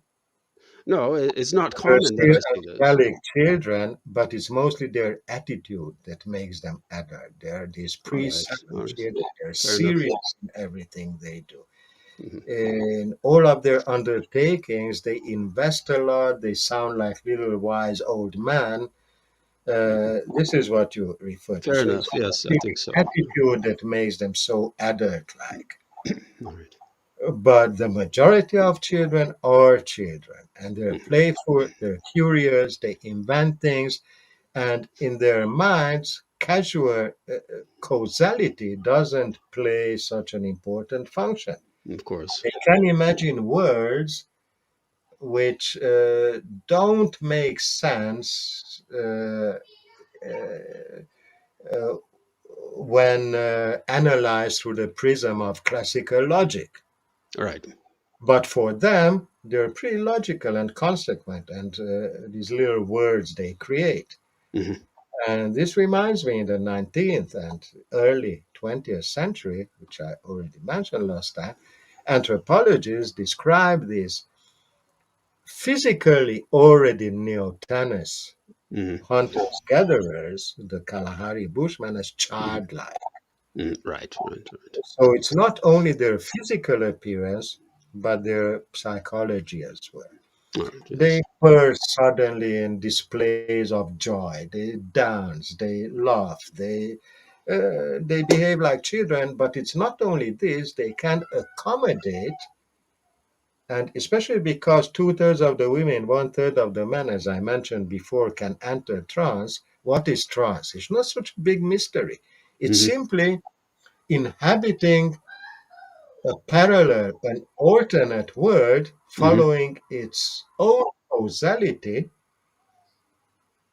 no? It's not They're common that still I see this. angelic children, but it's mostly their attitude that makes them adult. They're these All right, all pre-savvy right, children. They're fair enough. serious in everything they do. hmm In all of their undertakings, they invest a lot. They sound like little wise old men. This is what you refer to. Fair So it's enough. Yes, I the think so. attitude that makes them so adult-like. All right. But the majority of children are children, and they're Mhm. playful, they're curious, they invent things, and in their minds, casual causality doesn't play such an important function. Of course. They can imagine words which don't make sense uh, when analyzed through the prism of classical logic. All right. But for them, they're pretty logical and consequent, and these little words they create. hmm And this reminds me in the 19th and early 20th century, which I already mentioned last time, anthropologists describe these physically already neotenous hmm hunters gatherers, the Kalahari Bushmen, as hmm childlike. Right. Right. Right. So it's not only their physical appearance, but their psychology as well. All right. They Yes. burst suddenly in displays of joy. They dance, they laugh, they behave like children. But it's not only this; they can accommodate, and especially because two-thirds of the women, one-third of the men, as I mentioned before, can enter trance. What is trance? It's not such a big mystery. It's hmm simply inhabiting a parallel, an alternate world hmm following its own causality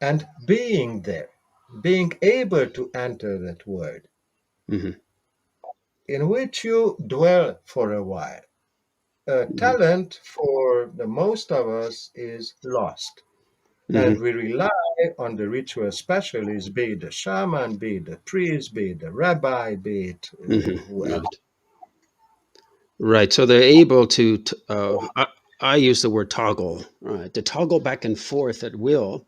and being there, being able to enter that world hmm in which you dwell for a while. hmm Talent for the most of us is lost, and hmm we rely on the ritual specialists, be it the shaman, be it the priest, be it the rabbi, be it whoever. Right. Right. So they're able to. I use the word toggle, right? To toggle back and forth at will.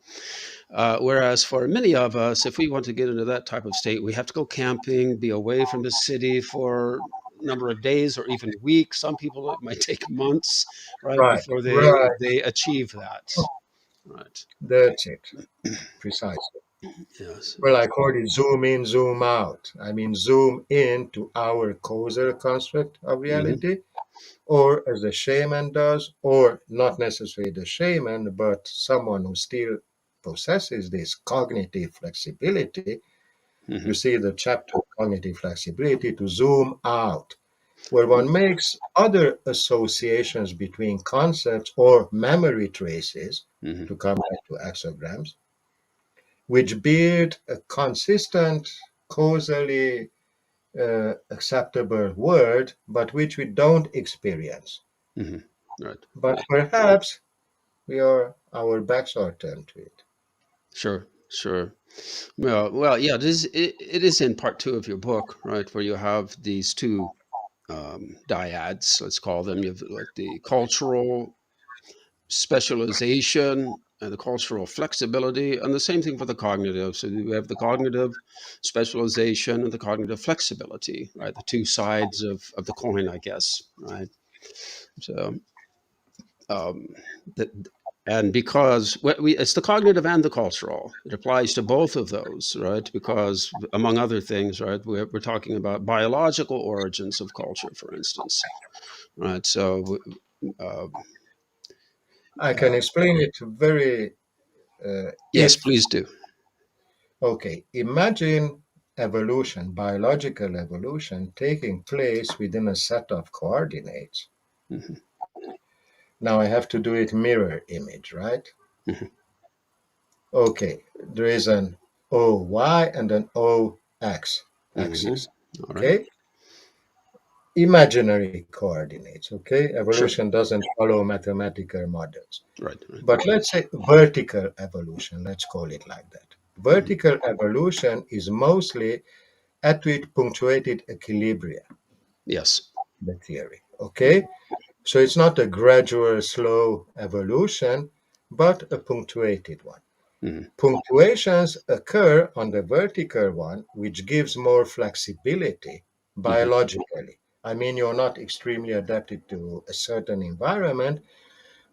Whereas for many of us, if we want to get into that type of state, we have to go camping, be away from the city for a number of days or even weeks. Some people, it might take months, right, Right, before right. they achieve that, right? That's it, precisely. Yes. Well, I call it zoom in, zoom out. I mean, zoom in to our causal construct of Hmm. reality, or as the shaman does, or not necessarily the shaman, but someone who still possesses this cognitive flexibility. You Hmm. see the chapter cognitive flexibility to zoom out, where one makes other associations between concepts or memory traces, Hmm. to come back to exograms, which build a consistent, causally acceptable world, but which we don't experience. Hmm. Right. But Right. perhaps our backs are turned to it. Sure. Sure. Well, yeah. It is in part two of your book, right, where you have these two dyads, let's call them. You have like the cultural specialization and the cultural flexibility, and the same thing for the cognitive. So we have the cognitive specialization and the cognitive flexibility, right? The two sides of the coin, I guess, right? So, um, that, and because it's the cognitive and the cultural, it applies to both of those, right? Because among other things, right, we're talking about biological origins of culture, for instance, right? So, uh, I can uh, explain it very yes, if please do. okay, imagine evolution, biological evolution, taking place within a set of coordinates. Hmm. Now I have to do it mirror image, right? Hmm. Okay, there is an OY and an OX Hmm. axis. All right. Okay, imaginary coordinates. Okay, Sure. evolution doesn't follow mathematical models. Right. Right. But let's say vertical evolution, let's call it like that. Hmm. Vertical evolution is mostly attribute punctuated equilibria, Yes. the theory. Okay? So it's not a gradual, slow evolution, but a punctuated one. Hmm. Punctuations occur on the vertical one, which gives more flexibility Hmm. biologically. I mean, you're not extremely adapted to a certain environment,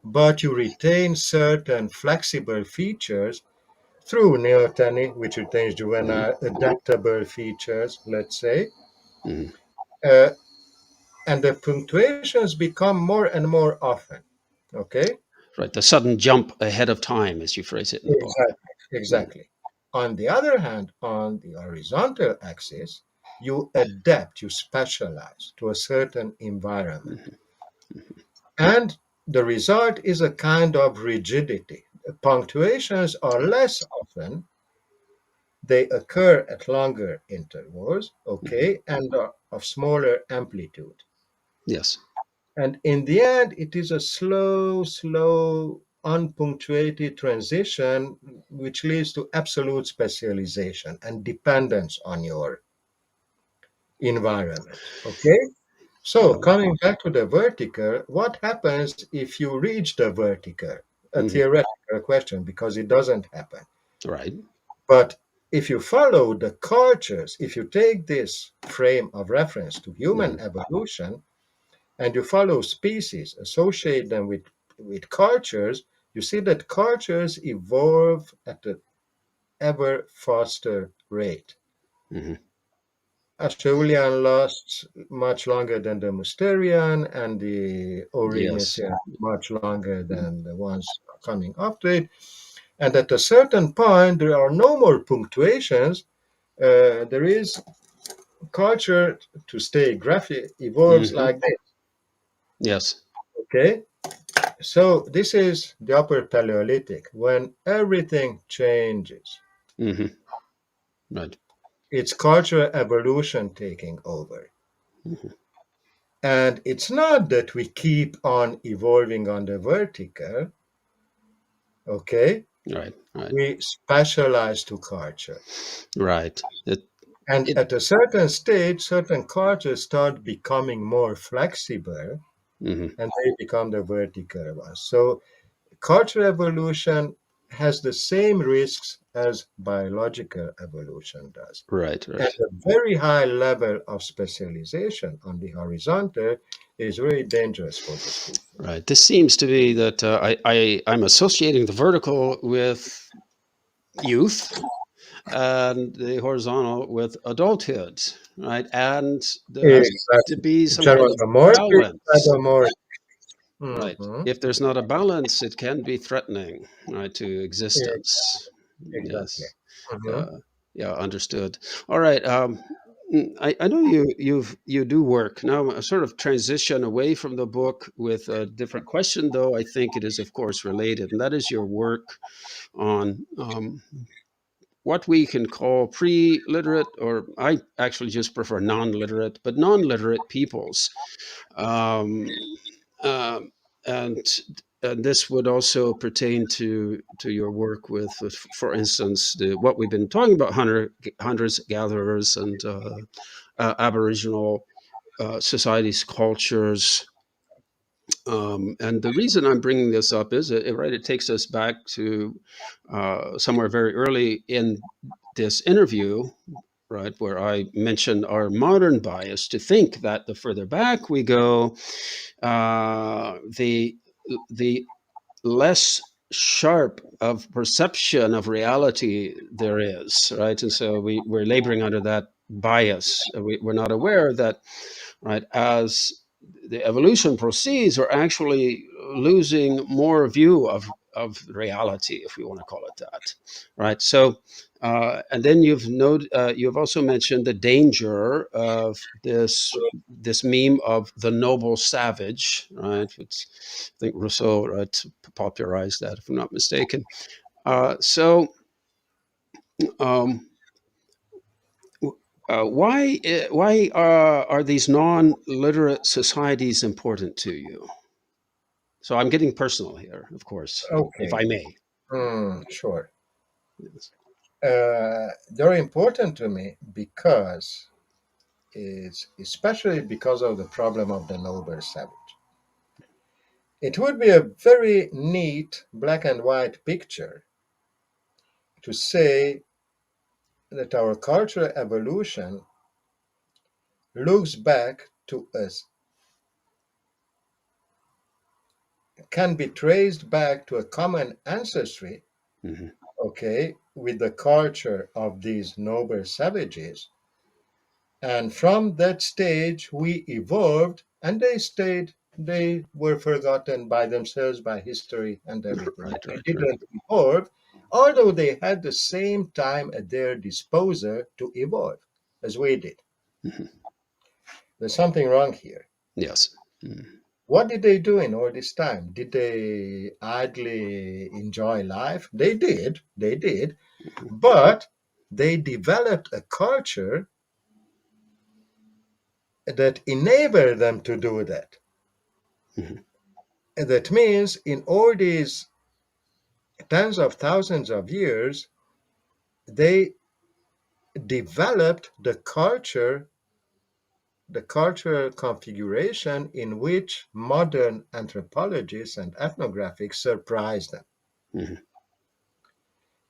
but you retain certain flexible features through Neotenic, which retains Hmm. juvenile adaptable features, let's say. Hmm. Uh, and the punctuations become more and more often. Okay? Right. The sudden jump ahead of time, as you phrase it in the book. Exactly. Mm-hmm. Exactly. On the other hand, on the horizontal axis, you adapt, you specialize to a certain environment. And the result is a kind of rigidity. Punctuations are less often, they occur at longer intervals, Hmm. okay, and are of smaller amplitude. Yes. And in the end, it is a slow, unpunctuated transition which leads to absolute specialization and dependence on your environment. Okay? So, Yeah. coming back to the vertical, what happens if you reach the vertical? A Hmm. theoretical question because it doesn't happen. Right. But if you follow the cultures, if you take this frame of reference to human Hmm. evolution and you follow species, associate them with cultures, you see that cultures evolve at an ever faster rate. Hmm. Acheulean lasts much longer than the Mousterian, and the Yes. Orinocean much longer than the ones coming after it. And at a certain point, there are no more punctuations. There is culture to stay graphic evolves Hmm. like this. Yes. Okay, so this is the upper Paleolithic when everything changes. Hmm. Right. It's cultural evolution taking over. Hmm. And it's not that we keep on evolving on the vertical, okay? Right. Right. We specialize to culture. Right. And It. at a certain stage, certain cultures start becoming more flexible. Hmm. and they become the vertical ones. So cultural evolution has the same risks as biological evolution does. Right, And right, a very high level of specialization on the horizontal is very dangerous for the species. right. This seems to be that I'm associating the vertical with youth and the horizontal with adulthood, right? And there has to Exactly. be some kind of Geomorphic, balance, padomorphic. right? Hmm. If there's not a balance, it can be threatening, right, to existence. Exactly. Yes. Hmm. Uh, yeah, understood. All right. I know you do work now. A sort of transition away from the book with a different question, though I think it is, of course, related, and that is your work on what we can call pre-literate, or I actually just prefer non-literate, but non-literate peoples. Um, um, and and this would also pertain to your work with, for instance, what we've been talking about, hunters, gatherers, and Aboriginal societies, cultures. And the reason I'm bringing this up is, right, it takes us back to somewhere very early in this interview, right, where I mentioned our modern bias to think that the further back we go, the less sharp of perception of reality there is, right? And so we're laboring under that bias. We're not aware that, right, as the evolution proceeds, we're actually losing more view of reality, if we want to call it that, right? So, and then you've also mentioned the danger of this meme of the noble savage, right? Which I think Rousseau, right, popularized that, if I'm not mistaken. So. Um, why are these non-literate societies important to you? So I'm getting personal here, of course, if Okay. I may. Sure. Yes. They're important to me because it's especially because of the problem of the noble savage. It would be a very neat black and white picture to say that our cultural evolution looks back to us, can be traced back to a common ancestry, Hmm. okay, with the culture of these noble savages. And from that stage, we evolved, and they were forgotten by themselves, by history and everything. Right, They right, right. didn't evolve, although they had the same time at their disposal to evolve as we did. Hmm. There's something wrong here. Yes. Mm. What did they do in all this time? Did they idly enjoy life? They did, but they developed a culture that enabled them to do that. Hmm. And that means in all these tens of thousands of years, they developed the cultural configuration in which modern anthropologists and ethnographics surprise them. Hmm.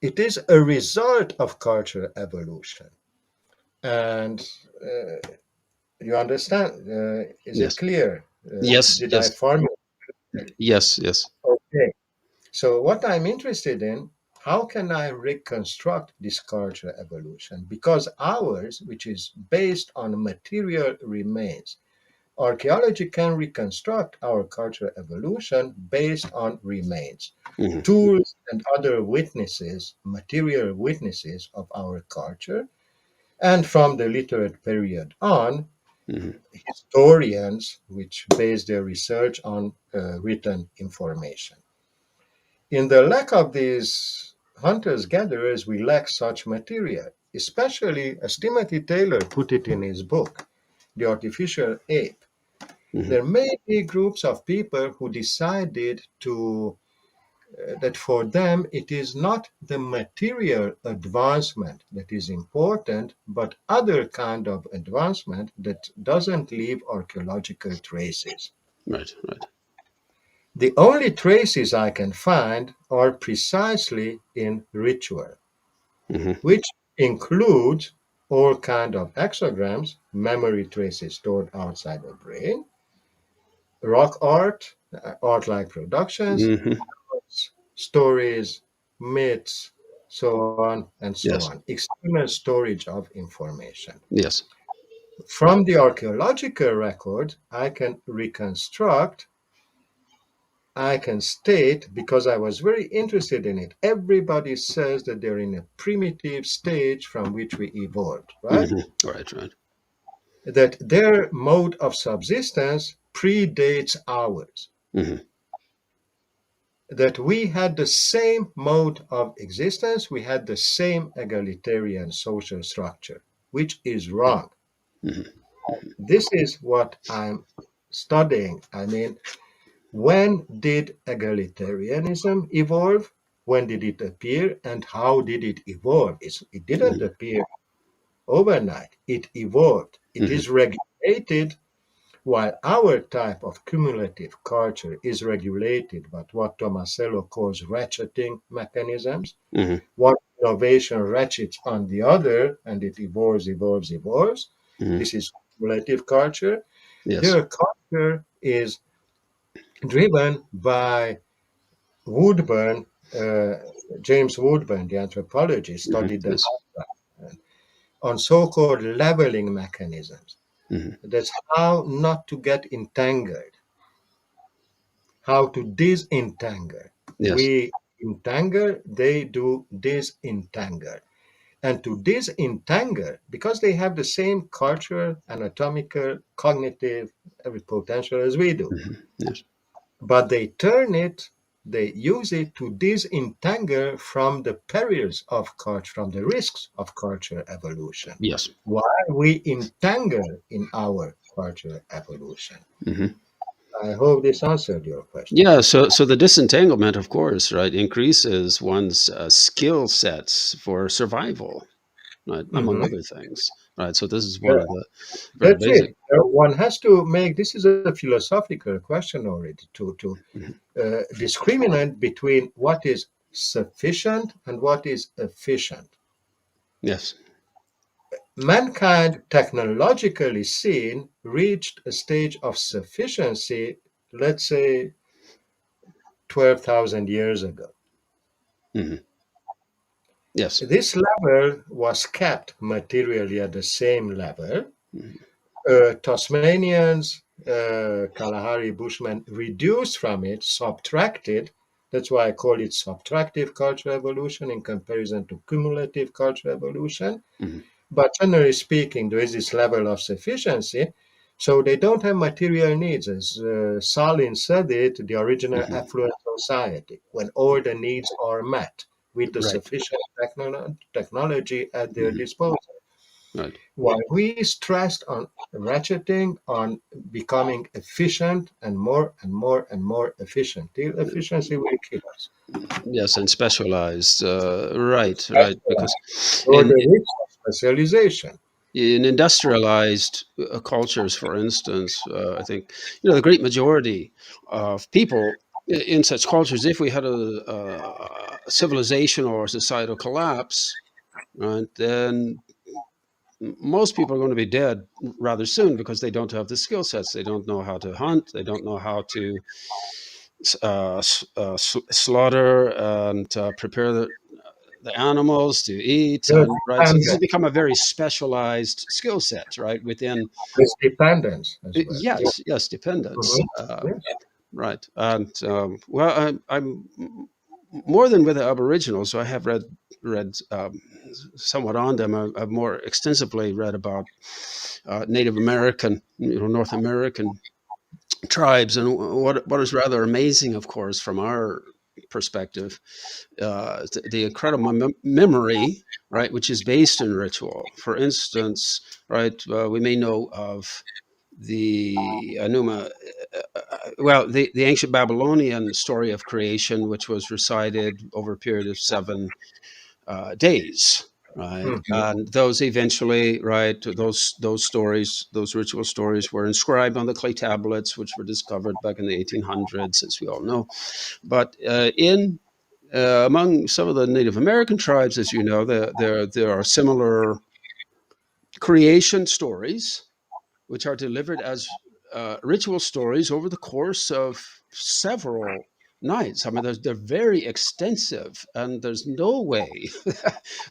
It is a result of cultural evolution. And you understand? Is it Yes. clear? Yes. Did I Yes. formulate? Yes. Yes. Okay. So, what I'm interested in, how can I reconstruct this cultural evolution? Because ours, which is based on material remains, archaeology can reconstruct our cultural evolution based on remains, Hmm. tools, and other witnesses, material witnesses of our culture. And from the literate period on, Hmm. historians which base their research on written information. In the lack of these hunters gatherers, we lack such material, especially, as Timothy Taylor put it in his book, The Artificial Ape. Hmm. There may be groups of people who decided that for them it is not the material advancement that is important, but other kind of advancement that doesn't leave archaeological traces. Right. Right. The only traces I can find are precisely in ritual, Hmm. which includes all kind of exograms, memory traces stored outside the brain, rock art, art-like productions, Hmm. stories, myths, so on and so Yes. on. External storage of information. Yes. From the archaeological record, I can reconstruct, I can state, because I was very interested in it. Everybody says that they're in a primitive stage from which we evolved, right? Hmm. Right. Right. That their mode of subsistence predates ours, Hmm. that we had the same mode of existence, we had the same egalitarian social structure, which is wrong. Hmm. This is what I'm studying. I mean, when did egalitarianism evolve? When did it appear? And how did it evolve? It didn't Hmm. appear overnight, it evolved. It Hmm. is regulated. While our type of cumulative culture is regulated by what Tomasello calls ratcheting mechanisms, Hmm. one innovation ratchets on the other and it evolves, evolves, evolves. Hmm. This is cumulative culture. Yes. Their culture is driven by Woodburn, uh, James Woodburn, the anthropologist, Hmm. studied the Yes. on so-called leveling mechanisms. Hmm. That's how not to get entangled, how to disentangle. Yes. We entangle, they do disentangle. And to disentangle, because they have the same cultural, anatomical, cognitive, every potential as we do, Hmm. Yes. but they use it to disentangle from the perils of culture, from the risks of cultural evolution. Yes. Why we entangle in our cultural evolution. Hmm. I hope this answered your question. Yeah, so the disentanglement, of course, right, increases one's skill sets for survival, right, among Mhm. other things, right. So this is Yeah, one of the very that's it. basic. One has to make this is a philosophical question already to Mhm. discriminate between what is sufficient and what is efficient. Yes. Mankind, technologically seen, reached a stage of sufficiency, let's say 12,000 years ago. Hmm. Yes. This level was kept materially at the same level. Hmm. Tasmanians, Kalahari Bushmen reduced from it, subtracted. That's why I call it subtractive cultural evolution in comparison to cumulative cultural evolution. Hmm. But generally speaking, there is this level of sufficiency. So they don't have material needs. As Salin said it, the original Hmm. affluent society, when all the needs are met with the Right. sufficient technology at their Hmm. disposal. Right. While we stressed on ratcheting, on becoming efficient and more and more and more efficient, the efficiency will kill us. Yes, and specialized. Right. Right. Because Or in the risk of specialization. in industrialized cultures, for instance, I think the great majority of people in such cultures, if we had a civilization or a societal collapse, right, then most people are going to be dead rather soon because they don't have the skill sets. They don't know how to hunt. They don't know how to slaughter and prepare the animals to eat, There's and right, so this has dependence. become a very specialized skill set, right, within. There's dependence as well. Yeah. Yes, yes, dependence, Mhm. Yes. right. And well, I'm more than with the aboriginals, so I have read somewhat on them. I've more extensively read about Native American, North American tribes, and what is rather amazing, of course, from our perspective, the incredible memory, right, which is based in ritual. For instance, right, we may know of the Enuma, well, the ancient Babylonian story of creation, which was recited over a period of 7 days. right? Mhm. And those eventually, right, those stories, those ritual stories, were inscribed on the clay tablets, which were discovered back in the 1800s, as we all know. But in among some of the Native American tribes, as you know, there are similar creation stories, which are delivered as ritual stories over the course of several nights. I mean, they're very extensive, and there's no way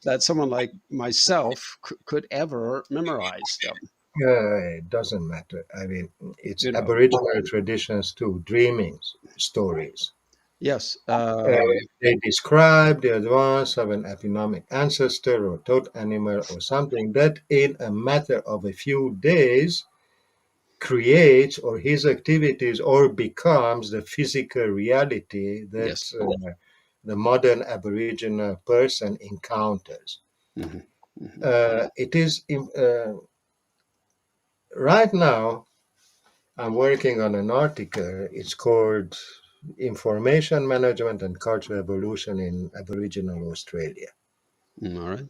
that someone like myself could ever memorize them. It doesn't matter. I mean, it's You know, Aboriginal traditions too, dreaming stories. yes, They describe the advance of an economic ancestor or toad animal or something that in a matter of a few days creates or his activities or becomes the physical reality that yes, the modern Aboriginal person encounters. hmm It is right now I'm working on an article. It's called Information Management and Cultural Evolution in Aboriginal Australia. all right,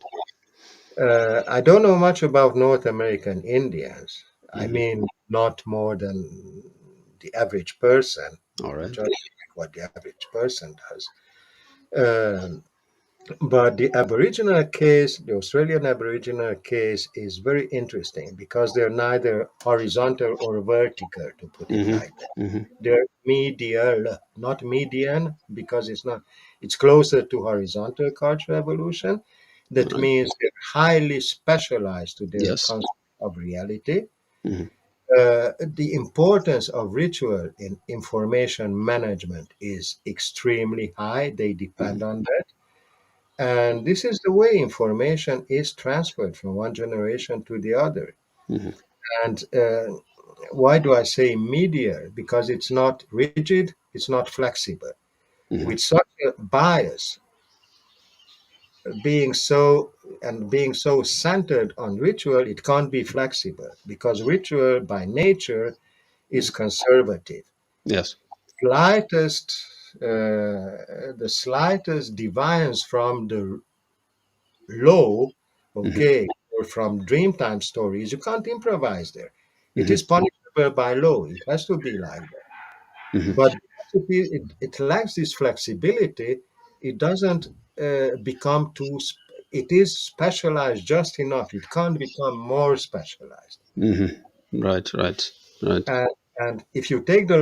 I don't know much about North American Indians. I hmm mean, not more than the average person, all right, just what the average person does. Um, but the Aboriginal case, the Australian Aboriginal case, is very interesting because they're neither horizontal or vertical, to put it hmm like that. hmm They're medial, not median, because it's not. It's closer to horizontal cultural evolution. all That right, means they're highly specialized to their yes, concept of reality. hmm The importance of ritual in information management is extremely high. They hmm depend on that. And this is the way information is transferred from one generation to the other. hmm And why do I say medial? Because it's not rigid, it's not flexible. hmm With such a bias being so being so centered on ritual, it can't be flexible because ritual by nature is conservative. yes, Slightest, the slightest deviance from the law, hmm okay, or from Dreamtime stories, you can't improvise there. It is hmm punishable by law. It has to be like that. hmm But it lacks this flexibility. It doesn't become it is specialized just enough. It can't become more specialized. hmm right, right, right, And if you take the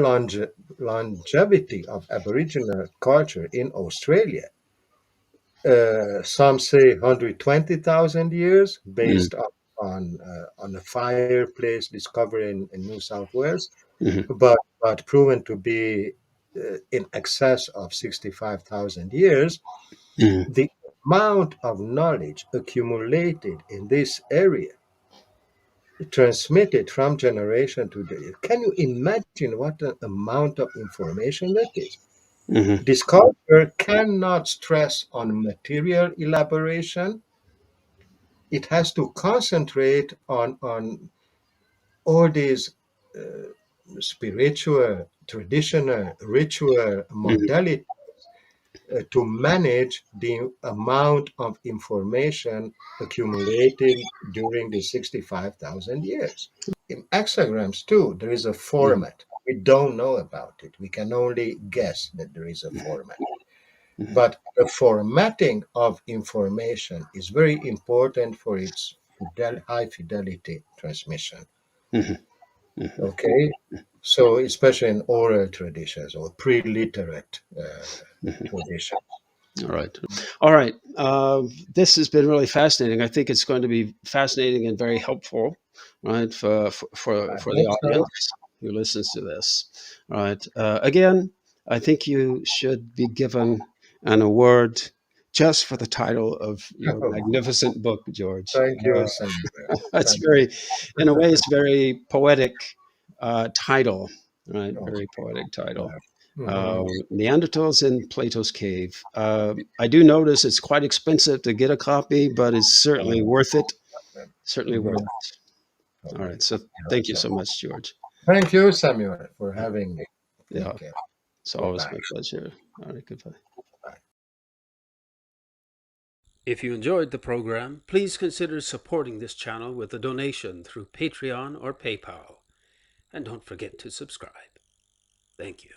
longevity of Aboriginal culture in Australia, some say 120,000 years hmm based on a fireplace discovered in New South Wales, hmm but proven to be in excess of 65,000 years. hmm The amount of knowledge accumulated in this area, transmitted from generation to generation. Can you imagine what an amount of information that is? hmm This culture cannot stress on material elaboration. It has to concentrate on all these uh, spiritual, traditional, ritual hmm modalities to manage the amount of information accumulated during the 65,000 years. In hexagrams, too, there is a format. We don't know about it. We can only guess that there is a format. hmm But the formatting of information is very important for its high fidelity transmission. hmm hmm Okay? So, especially in oral traditions or pre-literate traditions. All right. All right. This has been really fascinating. I think it's going to be fascinating and very helpful, right, I for the hope so. audience who listens to this. All right. Again, I think you should be given an award just for the title of your Oh, magnificent book, George. thank you, Samuel. It's Thank very, in a way, it's a very poetic title, right? you. Very poetic title. Mhm. Neanderthals in Plato's Cave. I do notice it's quite expensive to get a copy, but it's certainly worth it. Certainly worth Mhm. it. All Okay. right. So thank you so much, George. Thank you, Samuel, for having me. Take Yeah, care. it's always Goodbye. my pleasure. All right. Goodbye. Bye. If you enjoyed the program, please consider supporting this channel with a donation through Patreon or PayPal. And don't forget to subscribe. Thank you.